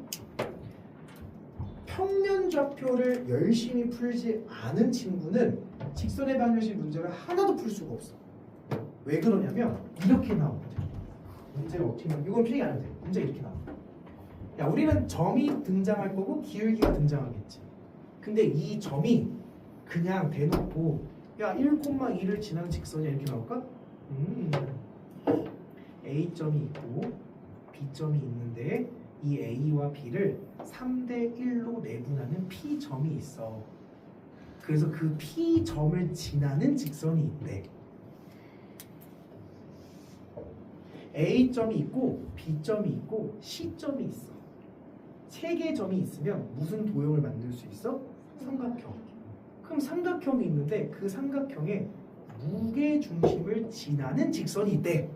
평면 좌표를 열심히 풀지 않은 친구는 직선의 방정식 문제를 하나도 풀 수가 없어. 왜 그러냐면 이렇게 나오거든. 문제가 어떻게 나오면 이건 필기 안 해도 돼. 문제가 이렇게 나와. 야, 우리는 점이 등장할 거고 기울기가 등장하겠지. 근데 이 점이 그냥 대놓고 야 1,2를 지나는 직선이 이렇게 나올까? A점이 있고 B점이 있는데 이 A와 B를 3대 1로 내분하는 P점이 있어. 그래서 그 P점을 지나는 직선이 있대. A점이 있고 B점이 있고 C점이 있어. 세 개의 점이 있으면 무슨 도형을 만들 수 있어? 삼각형. 그럼 삼각형이 있는데 그 삼각형에 무게 중심을 지나는 직선이 있대.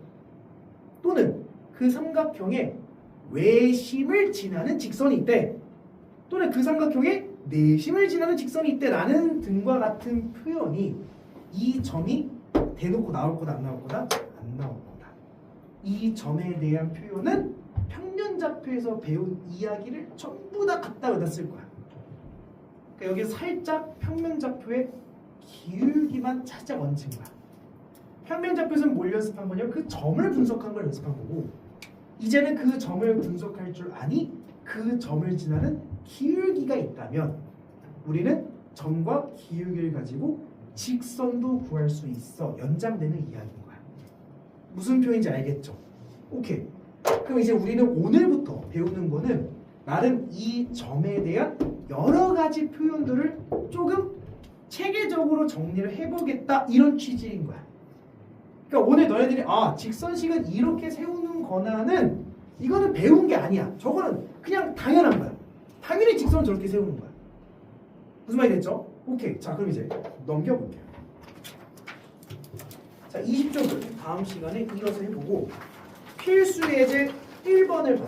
또는 그 삼각형에 외심을 지나는 직선이 있대. 또는 그 삼각형에 내심을 지나는 직선이 있대라는 등과 같은 표현이 이 점이 대놓고 나올 거다 안 나올 거다? 안 나올 거다. 이 점에 대한 표현은 평면좌표에서 배운 이야기를 전부 다 갖다 여기다 쓸 거야. 그러니까 여기 살짝 평면좌표의 기울기만 살짝 얹은 거야. 평면좌표에서는 뭘 연습한 거냐면 그 점을 분석한 걸 연습한 거고, 이제는 그 점을 분석할 줄 아니 그 점을 지나는 기울기가 있다면 우리는 점과 기울기를 가지고 직선도 구할 수 있어. 연장되는 이야기인 거야. 무슨 표현인지 알겠죠? 오케이. 그럼 이제 우리는 오늘부터 배우는 거는 나름 이 점에 대한 여러 가지 표현들을 조금 체계적으로 정리를 해보겠다, 이런 취지인 거야. 그러니까 오늘 너희들이 직선식은 이렇게 세우는 거나는 이거는 배운 게 아니야. 저거는 그냥 당연한 거야. 당연히 직선을 저렇게 세우는 거야. 무슨 말이 됐죠? 오케이. 자, 그럼 이제 넘겨볼게요. 자, 20쪽을 다음 시간에 이어서 해보고 필수 예제 1번을 봐.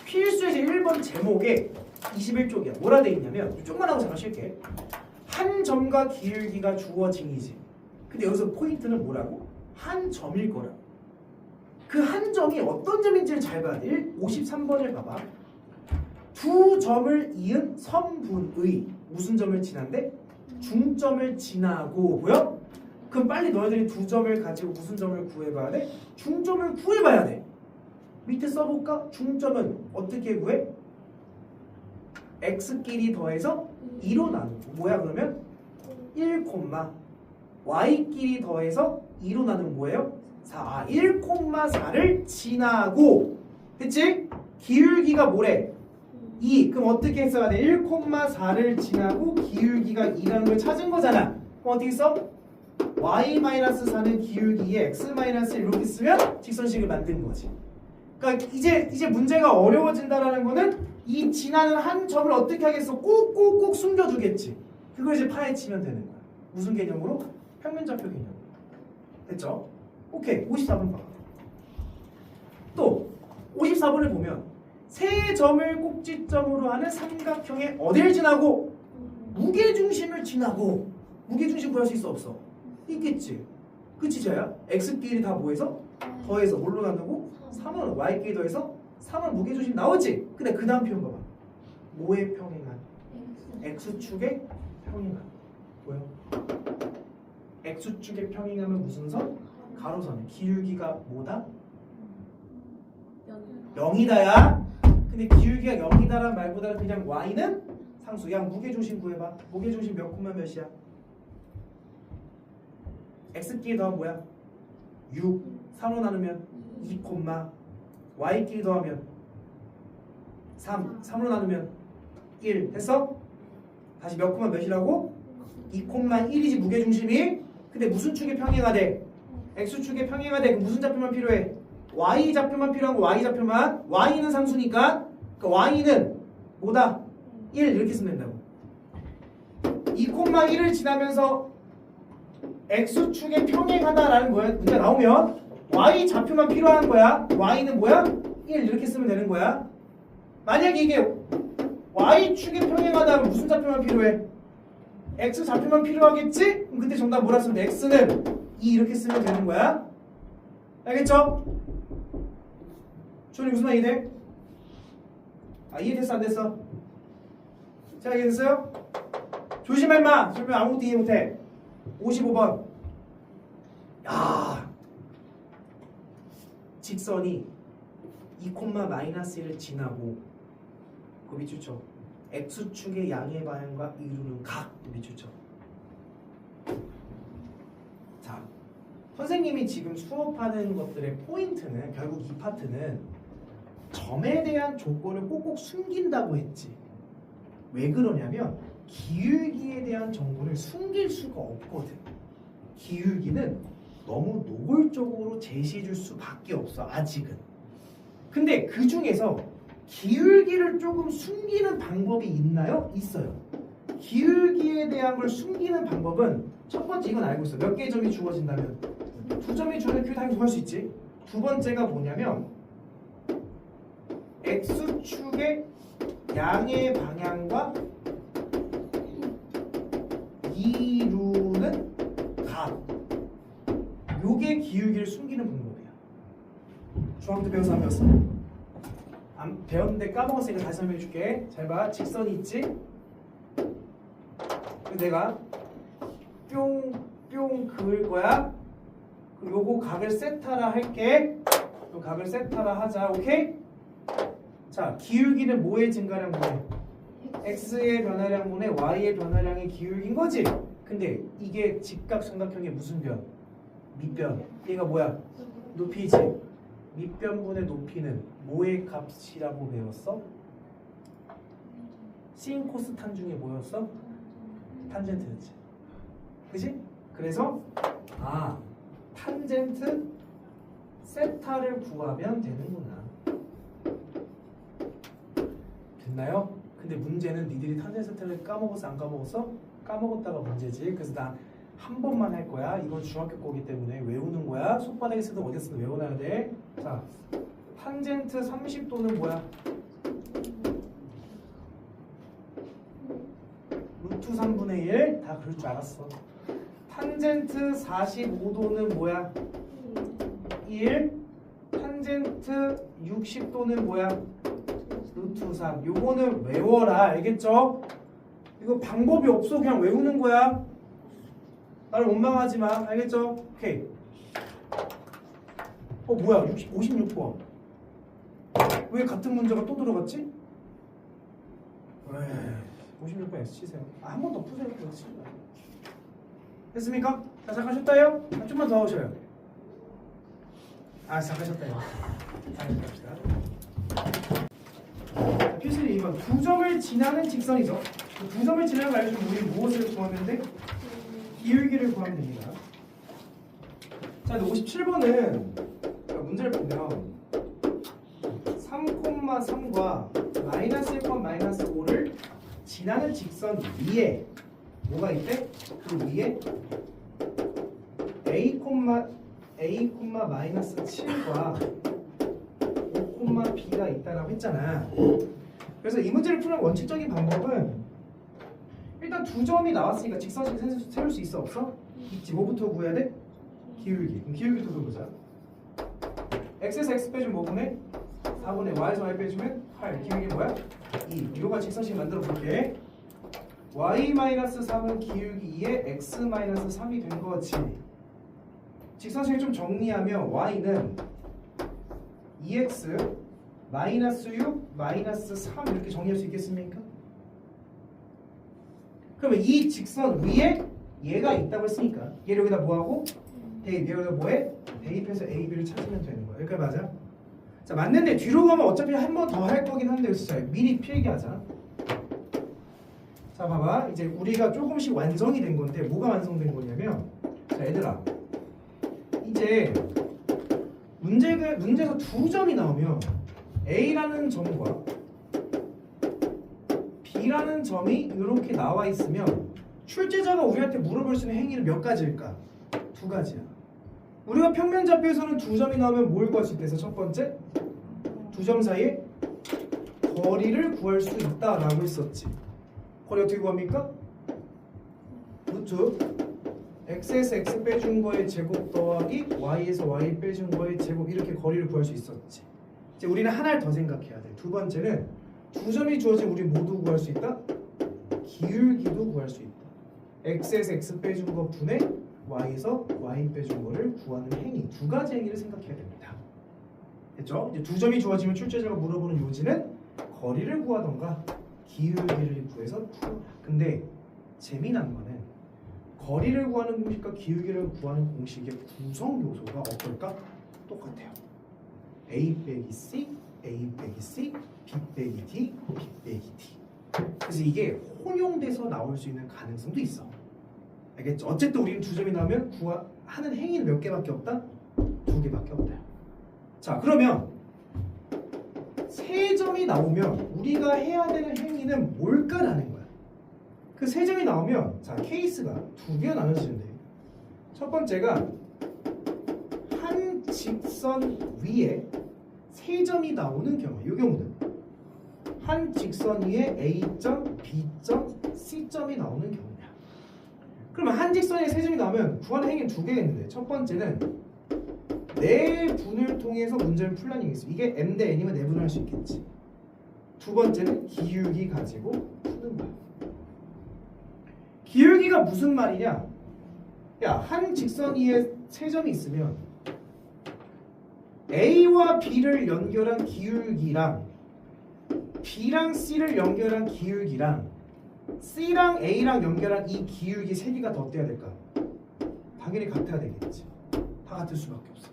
필수 예제 1번 제목에 21쪽이야. 뭐라 돼 있냐면, 쪽만 하고 잠깐 쉴게. 한 점과 기울기가 주어짐이지. 근데 여기서 포인트는 뭐라고? 한 점일 거라고. 그 한 점이 어떤 점인지를 잘 봐야 돼. 53번을 봐봐. 두 점을 이은 선분의 무슨 점을 지난데? 중점을 지나고. 보여? 그럼 빨리 너희들이 두 점을 가지고 무슨 점을 구해봐야 돼? 중점을 구해봐야 돼. 밑에 써볼까? 중점은 어떻게 구해? x끼리 더해서 2로 나누고. 뭐야 그러면? 1, y끼리 더해서 2로 나누면 뭐예요? 4. 1,4를 지나고. 됐지? 기울기가 뭐래? 2. 그럼 어떻게 써야 돼? 1,4를 지나고 기울기가 2라는 걸 찾은 거잖아. 그럼 어떻게 써? y-4는 기울기에 x-1 이렇게 쓰면 직선식을 만든 거지. 그러니까 이제 문제가 어려워진다라는 거는 이 지나는 한 점을 어떻게 하겠어? 꼭꼭꼭 숨겨두겠지. 그걸 이제 파헤치면 되는 거야. 무슨 개념으로? 평면좌표 개념. 됐죠? 오케이. 54번 봐. 또 54번을 보면 세 점을 꼭지점으로 하는 삼각형의 어딜 지나고? 무게중심을 지나고. 무게중심 구할 수 있어 없어? 있겠지. 그치 쟤야? x끼리 다 뭐해서? 더해서 뭘로 나누고? 3은 y끼리 더해서 3은 무게중심 나오지? 근데 그 다음 표현 봐봐. 뭐의 평행한? x축의 평행한. 뭐야? x축의 평행하면 무슨 선? 가로선. 기울기가 뭐다? 0이다야. 근데 기울기가 0이다란 말보다는 그냥 y는 상수. 야, 무게중심 구해봐. 무게중심 몇 콤마 몇이야? x끼리 더하면 뭐야? 6. 3로 나누면 2 콤마. y끼리 더하면 3. 3로 나누면 1. 됐어? 다시 몇 콤마 몇이라고? 2 콤마 1이지 무게중심이. 근데 무슨 축에 평행하대? x축에 평행하대. 그럼 무슨 좌표만 필요해? y 좌표만 필요한 거. y 좌표만. y는 상수니까 그러니까 y는 뭐다? 1 이렇게 쓰면 된다고. 2 콤마 1을 지나면서 x축에 평행하다라는 뭐야? 문제 나오면 y 좌표만 필요한 거야. y는 뭐야? 1 이렇게 쓰면 되는 거야. 만약에 이게 y축에 평행하다면 무슨 좌표만 필요해? x 좌표만 필요하겠지? 그럼 그때 정답 뭐라 쓰면 돼? x는 2 이렇게 쓰면 되는 거야. 알겠죠? 주원이 무슨 말이 돼? 이해됐어 안 됐어? 자, 이해됐어요? 조심해 임마. 설명 아무것도 이해 못해. 55번. 야, 직선이 2 콤마 -1을 지나고 그 밑줄쳐. x축의 양의 방향과 이루는 각. 그 밑줄쳐. 선생님이 지금 수업하는 것들의 포인트는 결국 이 파트는 점에 대한 조건을 꼭꼭 숨긴다고 했지. 왜 그러냐면 기울기에 대한 정보를 숨길 수가 없거든. 기울기는 너무 노골적으로 제시해 줄 수밖에 없어, 아직은. 근데 그 중에서 기울기를 조금 숨기는 방법이 있나요? 있어요. 기울기에 대한 걸 숨기는 방법은 첫 번째, 이건 알고 있어. 몇 개의 점이 주어진다면 2점이 주어진 q 당연히 구할 수 있지. 두 번째가 뭐냐면 x축의 양의 방향과 이루는 값, 요게 기울기를 숨기는 방법이야. 중학교 때 배워서 안 배웠어? 안 배웠는데 까먹었으니까 다시 설명해 줄게. 잘 봐. 직선이 있지? 내가 뿅뿅 그을 거야. 요거 각을 세타라 할게. 요 각을 세타라 하자. 오케이? 자, 기울기는 뭐의 증가량분의 x의 변화량분의 y의 변화량의 기울기인 거지? 근데 이게 직각삼각형의 무슨 변? 밑변. 얘가 뭐야? 높이지? 밑변분의 높이는 뭐의 값이라고 배웠어? sin 코스 탄 중에 뭐였어? 탄젠트였지. 그지? 그래서 탄젠트 세타를 구하면 되는구나. 됐나요? 근데 문제는 니들이 탄젠트 세타를 까먹었어 안 까먹었어? 까먹었다가 문제지. 그래서 나 한 번만 할 거야. 이건 중학교 거기 때문에 외우는 거야. 손바닥에 쓰든 어디 쓰든 외워놔야 돼. 자, 탄젠트 30도는 뭐야? 루트 3분의 1. 다 그럴 줄 알았어. 탄젠트 45도는 뭐야? 1. 탄젠트 60도는 뭐야? 루트 3. 요거는 외워라. 알겠죠? 이거 방법이 없어. 그냥 외우는 거야. 나를 원망하지 마. 알겠죠? 오케이. 뭐야? 56번. 왜 같은 문제가 또 들어갔지? 56번 X 치세요. 한 번 더 푸세요. 그렇지. 됐습니까? 자, 잠깐 쉬었다요? 좀만 더 하셔요. 잠깐 쉬었다요. 다시 갑시다. 필수리 2번. 2점을 지나는 직선이죠. 2점을 지나는 거 알려주면 우리 무엇을 구하면 돼? 기울기를 구하면 됩니다. 자, 57번은 문제를 보면 3,3과 마이너스 1, 마이너스 5를 지나는 직선 위에 뭐가 있대? 그 위에 a, 마이너스 7과 5, b가 있다라고 했잖아. 그래서 이 문제를 푸는 원칙적인 방법은 일단 2점이 나왔으니까 직선식 세울 수 있어 없어? 있지. 뭐부터 구해야 돼? 기울기. 그럼 기울기부터 구해보자. x에서 x 빼주면 뭐 보내? 4분의 y에서 y 빼주면 8. 기울기 뭐야? 2. 이거가 직선식 만들어 볼게. y-3은 기울기 2에 x-3이 된 거지. 직선식을 좀 정리하면 y는 2x 마이너스 6 마이너스 3 이렇게 정리할 수 있겠습니까? 그러면 이 직선 위에 얘가 있다고 했으니까 얘를 여기다 뭐하고? 대입. 여기다 뭐해? 대입해서 A, B를 찾으면 되는 거야. 여기까지 맞아? 자, 맞는데 뒤로 가면 어차피 한 번 더 할 거긴 한데 그래서 미리 필기하자. 자, 봐봐. 이제 우리가 조금씩 완성이 된 건데 뭐가 완성된 거냐면, 자, 얘들아, 이제 문제에서 2점이 나오면 A라는 점과 B라는 점이 이렇게 나와 있으면 출제자가 우리한테 물어볼 수 있는 행위는 몇 가지일까? 2가지야. 우리가 평면좌표에서는 2점이 나오면 뭘 구할 수 있대서 첫 번째, 2점 사이에 거리를 구할 수 있다라고 했었지. 거리 어떻게 구합니까? 루트 x에서 x 빼준 거의 제곱 더하기 y에서 y 빼준 거의 제곱, 이렇게 거리를 구할 수 있었지. 이제 우리는 하나를 더 생각해야 돼. 두 번째는 2점이 주어진 우리 모두 구할 수 있다? 기울기도 구할 수 있다. x에서 x 빼준 거 분의 y에서 y 빼준 거를 구하는 행위, 2가지 행위를 생각해야 됩니다. 됐죠? 이제 2점이 주어지면 출제자가 물어보는 요지는 거리를 구하던가 기울기를 구해서 풀어라. 근데 재미난 거는 거리를 구하는 공식과 기울기를 구하는 공식의 구성 요소가 어떨까? 똑같아요. A 빼기 C, A 빼기 C, B 빼기 D, B 빼기 D. 그래서 이게 혼용돼서 나올 수 있는 가능성도 있어. 알겠죠? 어쨌든 우리는 두 점이 나오면 하는 행위는 몇 개밖에 없다? 두 개밖에 없다. 자, 그러면 세 점이 나오면 우리가 해야 되는 행위는 뭘까라는 거야. 그 세 점이 나오면 자, 케이스가 두 개가 나눠지는데 첫 번째가 한 직선 위에 세 점이 나오는 경우. 이 경우는 한 직선 위에 A점, B점, C점이 나오는 경우야. 그러면 한 직선에 세 점이 나오면 구하는 행위는 두 개가 있는데 첫 번째는 내분을 통해서 문제를 풀라는 얘기겠어. 이게 M 대 N이면 내분을 할 수 있겠지. 두 번째는 기울기 가지고 푸는 거야. 기울기가 무슨 말이냐? 야, 한 직선 위에 세 점이 있으면 A와 B를 연결한 기울기랑 B랑 C를 연결한 기울기랑 C랑 A랑 연결한 이 기울기 세 개가 더 어때야 될까? 당연히 같아야 되겠지. 다 같을 수밖에 없어.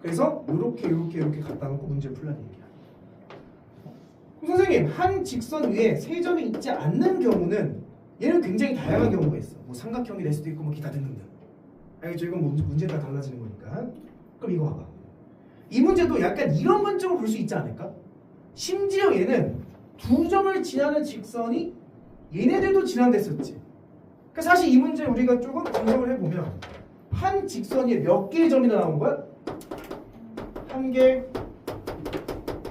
그래서 이렇게 갖다 놓고 문제를 풀라는 얘기야. 선생님, 한 직선 위에 세 점이 있지 않는 경우는 얘는 굉장히 다양한 경우가 있어. 뭐 삼각형이 될 수도 있고 뭐 기타 등등등. 알겠죠? 이건 뭐 문제에 따라 달라지는 거니까. 그럼 이거 봐봐. 이 문제도 약간 이런 관점으로 볼 수 있지 않을까? 심지어 얘는 두 점을 지나는 직선이 얘네들도 지난댔었지. 그러니까 사실 이 문제 우리가 조금 분석을 해보면 한 직선 위에 몇 개의 점이나 나온 거야? 한 개,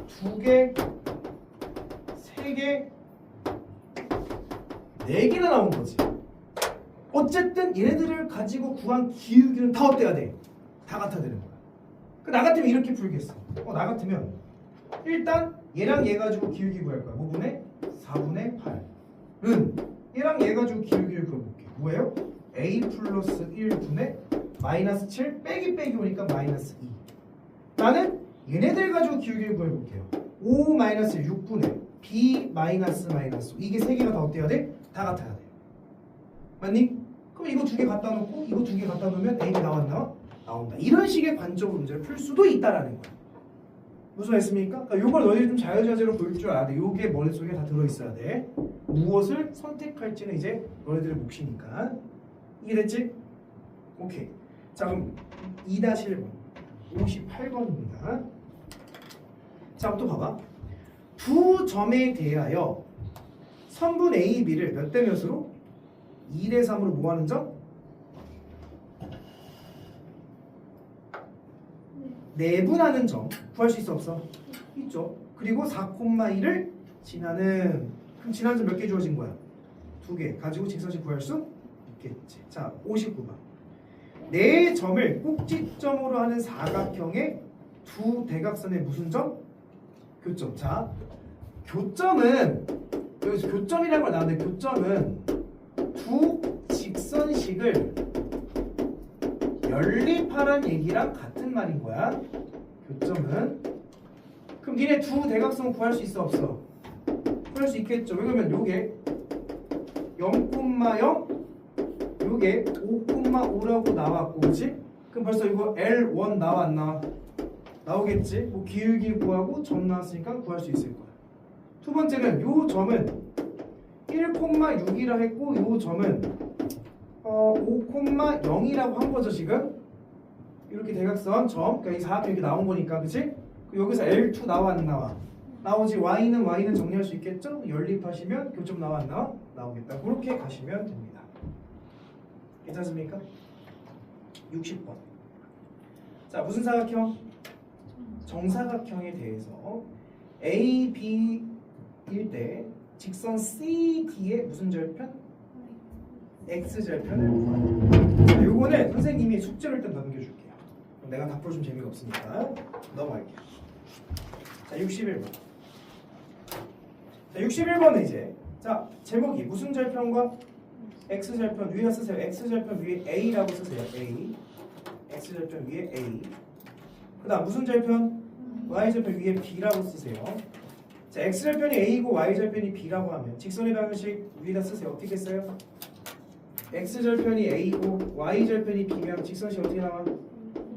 두 개, 세 개, 네 개나 나온 거지. 어쨌든 얘네들을 가지고 구한 기울기는 다 어때야 돼? 다 같아야 되는 거야. 나 같으면 이렇게 풀겠어. 나 같으면 일단 얘랑 얘 가지고 기울기 구할 거야. 5분의 4분의 8은 얘랑 얘 가지고 기울기를 구해볼게. 뭐예요? A 플러스 1분의 마이너스 7 빼기 오니까 마이너스 2. 나는 얘네들 가지고 기울기를 구해볼게요. 5 마이너스 6분의 B 마이너스 5. 이게 세 개가 다 어때야 돼? 다 같아야 돼. 맞니? 그럼 이거 두 개 갖다 놓고 이거 두 개 갖다 놓으면 A가 나왔나? 나온다. 이런 식의 관점으로 문제를 풀 수도 있다라는 거야. 무슨 말씀입니까? 그러니까 이걸 너희들이 좀 자유자재로 볼 줄 알아야 돼. 이게 머릿속에 다 들어있어야 돼. 무엇을 선택할지는 이제 너희들의 몫이니까. 이게 됐지? 오케이. 자, 그럼 2-1번 58번입니다. 자, 또 봐봐. 두 점에 대하여 선분 A, B를 몇 대 몇으로? 2대 3으로 뭐 하는 점? 내분하는 점 구할 수 있어 없어? 있죠. 그리고 4,1을 지나는, 그럼 지나는 점 몇 개 주어진 거야? 2개 가지고 직선식 구할 수 있겠지. 자, 59번. 네 점을 꼭지점으로 하는 사각형의 두 대각선의 무슨 점? 교점. 자, 교점은 여기서 교점이라는 걸 나왔는데 교점은 두 직선식을 연립하란 얘기랑 같은 말인 거야. 교점은. 그럼 니네 두 대각선 구할 수 있어 없어? 구할 수 있겠죠. 왜냐면 요게 0,0 요게 5,5라고 나왔고, 그치? 그럼 벌써 이거 L1 나와 안 나와? 나오겠지? 뭐 기울기 구하고 점 나왔으니까 구할 수 있을 거야. 두 번째는 요 점은 1,6이라 했고 요 점은 5,0이라고 한 거죠 지금. 이렇게 대각선 점, 그러니까 이 사각형 이렇게 나온 거니까, 그치? 여기서 L2 나와 안 나와? 나오지. Y는 정리할 수 있겠죠? 연립하시면 교점 나와 안 나와? 나오겠다. 그렇게 가시면 됩니다. 괜찮습니까? 60번. 자, 무슨 사각형? 정사각형에 대해서 A, B일 때 직선 CD의 무슨 절편? X절편을 구하는. 요거는 선생님이 숙제로 일단 넘겨줄게요. 내가 다 풀어주면 재미가 없으니까 넘어갈게요. 자, 61번. 자, 61번은 이제 자, 제목이 무슨 절편과 X절편 위에 쓰세요. X절편 위에 A라고 쓰세요. A. X절편 위에 A. 그 다음 무슨 절편? Y절편 위에 B라고 쓰세요. 자, X절편이 A고 Y절편이 B라고 하면 직선의 방정식 위에다 쓰세요. 어떻게 써요? x절편이 a고 y절편이 b면 직선식 어떻게 나와?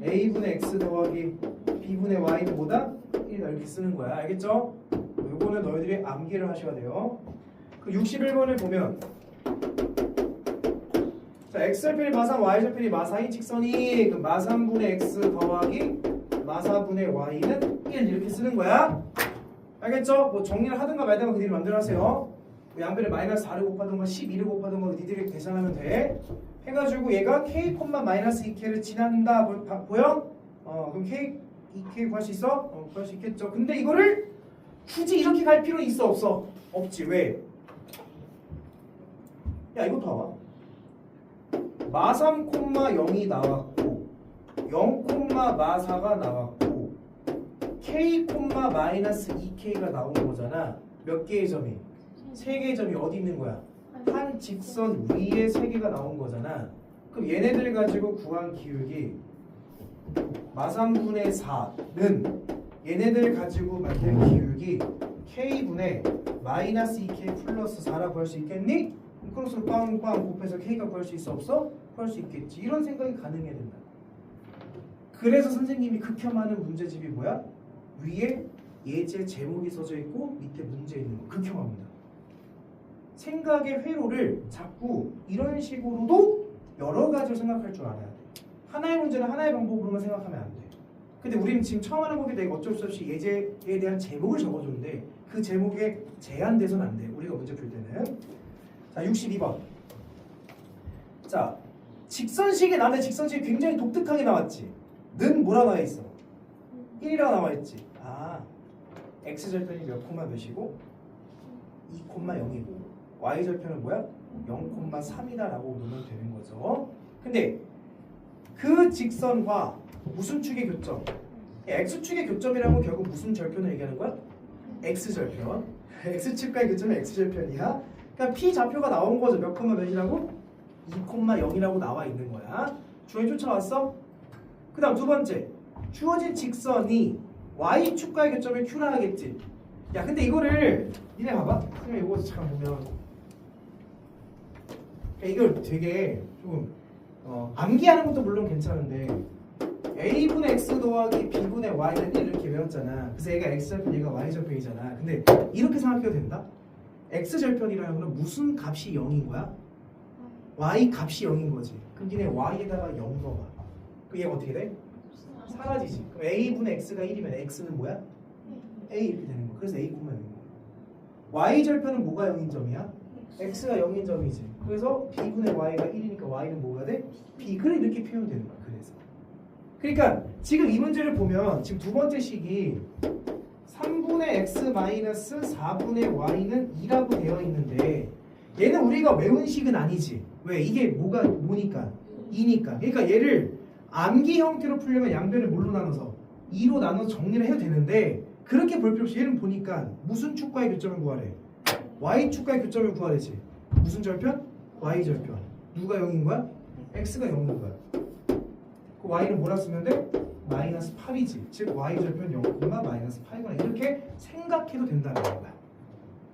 a분의 x 더하기 b분의 y는 뭐다? 1이다 이렇게 쓰는 거야. 알겠죠? 요거는 너희들이 암기를 하셔야 돼요. 그 61번을 보면 자 x절편이 마삼 y절편이 마사인 직선이 그 마삼분의 x 더하기 마사분의 y는 1 이렇게 쓰는 거야. 알겠죠? 뭐 정리를 하든가 말든가 그들이 만들어 하세요. 양변에 마이너스 4를 곱하던가 12를 곱하던가 니들이 계산하면 돼. 해가지고 얘가 k, 마이너스 2k를 지난다. 보여? 그럼 k, 2k 구할 수 있어? 구할 수 있겠죠. 근데 이거를 굳이 이렇게 갈 필요는 있어 없어? 없지. 왜? 야 이거 봐봐. 마3, 0이 나왔고 0, 마4가 나왔고 k, 마이너스 2k가 나온 거잖아. 몇 개의 점이? 3개의 점이 어디 있는 거야? 한 직선 위에 3개가 나온 거잖아. 그럼 얘네들 가지고 구한 기울기 마3분의 4는 얘네들 가지고 만든 기울기 k분의 마이너스 2k 플러스 4라고 할 수 있겠니? 크로스로 빵빵 곱해서 k가 구할 수 있어 없어? 구할 수 있겠지. 이런 생각이 가능해야 된다. 그래서 선생님이 극혐하는 문제집이 뭐야? 위에 예제 제목이 써져 있고 밑에 문제 있는 거 극혐합니다. 생각의 회로를 자꾸 이런 식으로도 여러 가지로 생각할 줄 알아야 돼. 하나의 문제는 하나의 방법으로만 생각하면 안 돼. 근데 우리는 지금 처음 하는 거기 때문에 어쩔 수 없이 예제에 대한 제목을 적어줬는데 그 제목에 제한돼서는 안 돼. 우리가 문제 풀 때는. 자, 62번. 자, 직선식에 나는 직선식이 굉장히 독특하게 나왔지. 는 뭐라 나와 있어? 1이라 나와 있지. 아, x절편이 몇 콤마 몇이고 2,0이고 y절편은 뭐야? 0,3이다라고 보면 되는 거죠. 근데 그 직선과 무슨 축의 교점? x축의 교점이라는 건 결국 무슨 절편을 얘기하는 거야? x절편. x축과의 교점은 x절편이야. 그러니까 p 좌표가 나온 거죠. 몇 콤마 몇이라고? 2,0이라고 나와 있는 거야. 주어에 쫓아왔어? 그 다음 두 번째. 주어진 직선이 y축과의 교점을 q라 하겠지. 야 근데 이거를 니네 봐봐. 선생님 이거 잠깐 보면 이걸 되게 좀 암기하는 것도 물론 괜찮은데 a분의 x 더하기 b분의 y는 1 이렇게 외웠잖아. 그래서 얘가 x절편 얘가 y절편이잖아. 근데 이렇게 생각해도 된다? x절편이라는 거는 무슨 값이 0인 거야? y 값이 0인 거지. 그럼 니네 y에다가 0 넣어봐. 그럼 얘가 어떻게 돼? 사라지지. 그럼 a분의 x가 1이면 x는 뭐야? a 이렇게 되는 거야. 그래서 a, 0인 거야. y절편은 뭐가 0인 점이야? x가 0인 점이지. 그래서 b분의 y가 1이니까 y는 뭐가 돼? b. 그래 이렇게 표현되는 거야. 그래서 그러니까 지금 이 문제를 보면 지금 두 번째 식이 3분의 x 마이너스 4분의 y는 2라고 되어 있는데 얘는 우리가 외운 식은 아니지. 왜? 이게 뭐니까? 2니까. 그러니까 얘를 암기 형태로 풀려면 양변을 뭘로 나눠서 2로 나눠서 정리를 해도 되는데 그렇게 볼 필요 없이 얘는 보니까 무슨 축과의 교점을 구하래? y축과의 교점을 구하래지. 무슨 절편? y절편. 누가 0인 거야? x가 0인 거야. 그 y는 뭐라 쓰면 돼? 마이너스 8이지. 즉 y절편 0, 마이너스 8이거나 이렇게 생각해도 된다는 거야.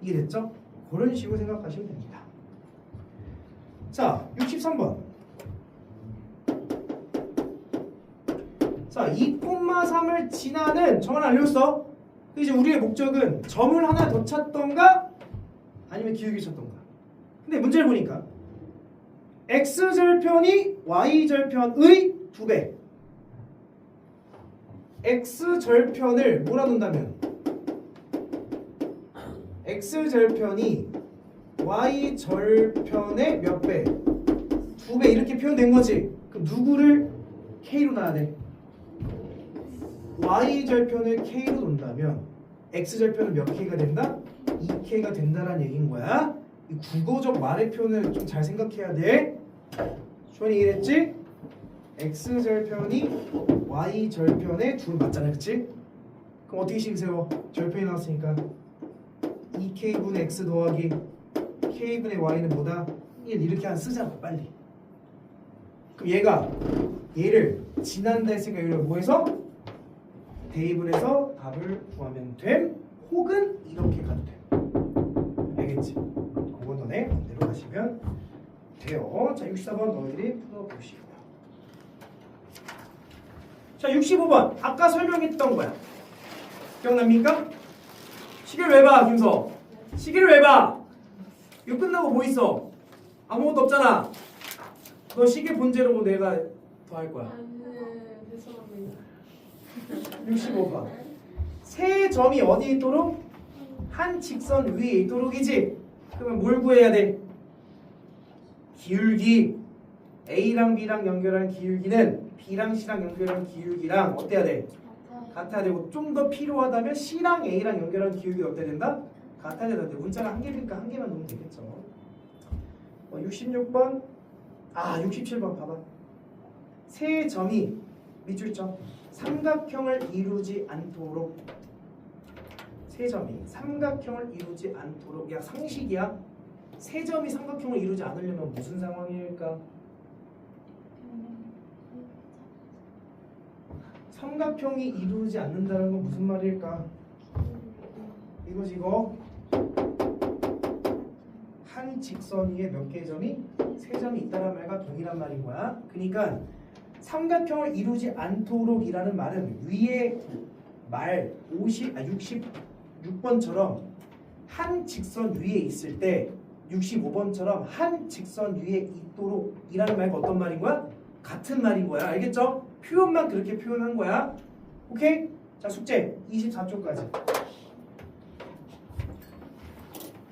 이해됐죠? 그런 식으로 생각하시면 됩니다. 자, 63번. 자, 2,3을 지나는 점을 알려줬어. 이제 우리의 목적은 점을 하나 더 찾던가 아니면 기울기 찾던가. 근데 문제를 보니까 x절편이 y절편의 2배. x절편을 몰아놓는다면 x절편이 y절편의 몇 배? 2배 이렇게 표현된 거지. 그럼 누구를 k로 놔야 돼? y절편을 k로 놓는다면 x절편은 몇 k가 된다? 2k가 된다라는 얘기인 거야. 이 국어적 말의 표현을 좀 잘 생각해야 돼. 주원이 이해했지? x절편이 y절편의 2 맞잖아, 그치? 그럼 어떻게 식으세요? 절편이 나왔으니까 2k분의 x 더하기 k분의 y는 뭐다? 1 이렇게 쓰자고 빨리. 그럼 얘를 지난다 했으니까 이걸 뭐 해서? 대입을 해서 답을 구하면 됨. 혹은 이렇게 가도 돼. 알겠지? 그건 너네 마음대로 하시면 돼. 돼요. 자, 64번 너희들이 풀어보시고요. 자, 65번 아까 설명했던 거야. 기억납니까? 시계를 왜 봐, 김서? 시계를 왜 봐? 이거 끝나고 뭐 있어? 아무것도 없잖아. 너 시계 본제로 내가 더 할 거야. 네, 죄송합니다. 65번. 세 점이 어디 있도록? 한 직선 위에 있도록이지. 그러면 뭘 구해야 돼? 기울기. A랑 B랑 연결한 기울기는 B랑 C랑 연결한 기울기랑 어때야 돼? 같아야 되고 좀 더 필요하다면 C랑 A랑 연결한 기울기 어때야 된다? 같아야 되는데 문자가 한 개니까 한 개만 넣으면 되겠죠. 66번 67번 봐봐. 세 점이 밑줄 점 삼각형을 이루지 않도록 세 점이 삼각형을 이루지 않도록 야 상식이야. 세 점이 삼각형을 이루지 않으려면 무슨 상황일까? 삼각형이 이루지 않는다는 건 무슨 말일까? 이거지 이거. 한 직선 위에 몇 개의 점이? 세 점이 있다는 말과 동일한 말인 거야. 그러니까 삼각형을 이루지 않도록이라는 말은 위에 말 66번처럼 한 직선 위에 있을 때 65번처럼 한 직선 위에 있도록이라는 말과 어떤 말인 거야? 같은 말인 거야. 알겠죠? 표현만 그렇게 표현한 거야. 오케이? 자, 숙제 24초까지.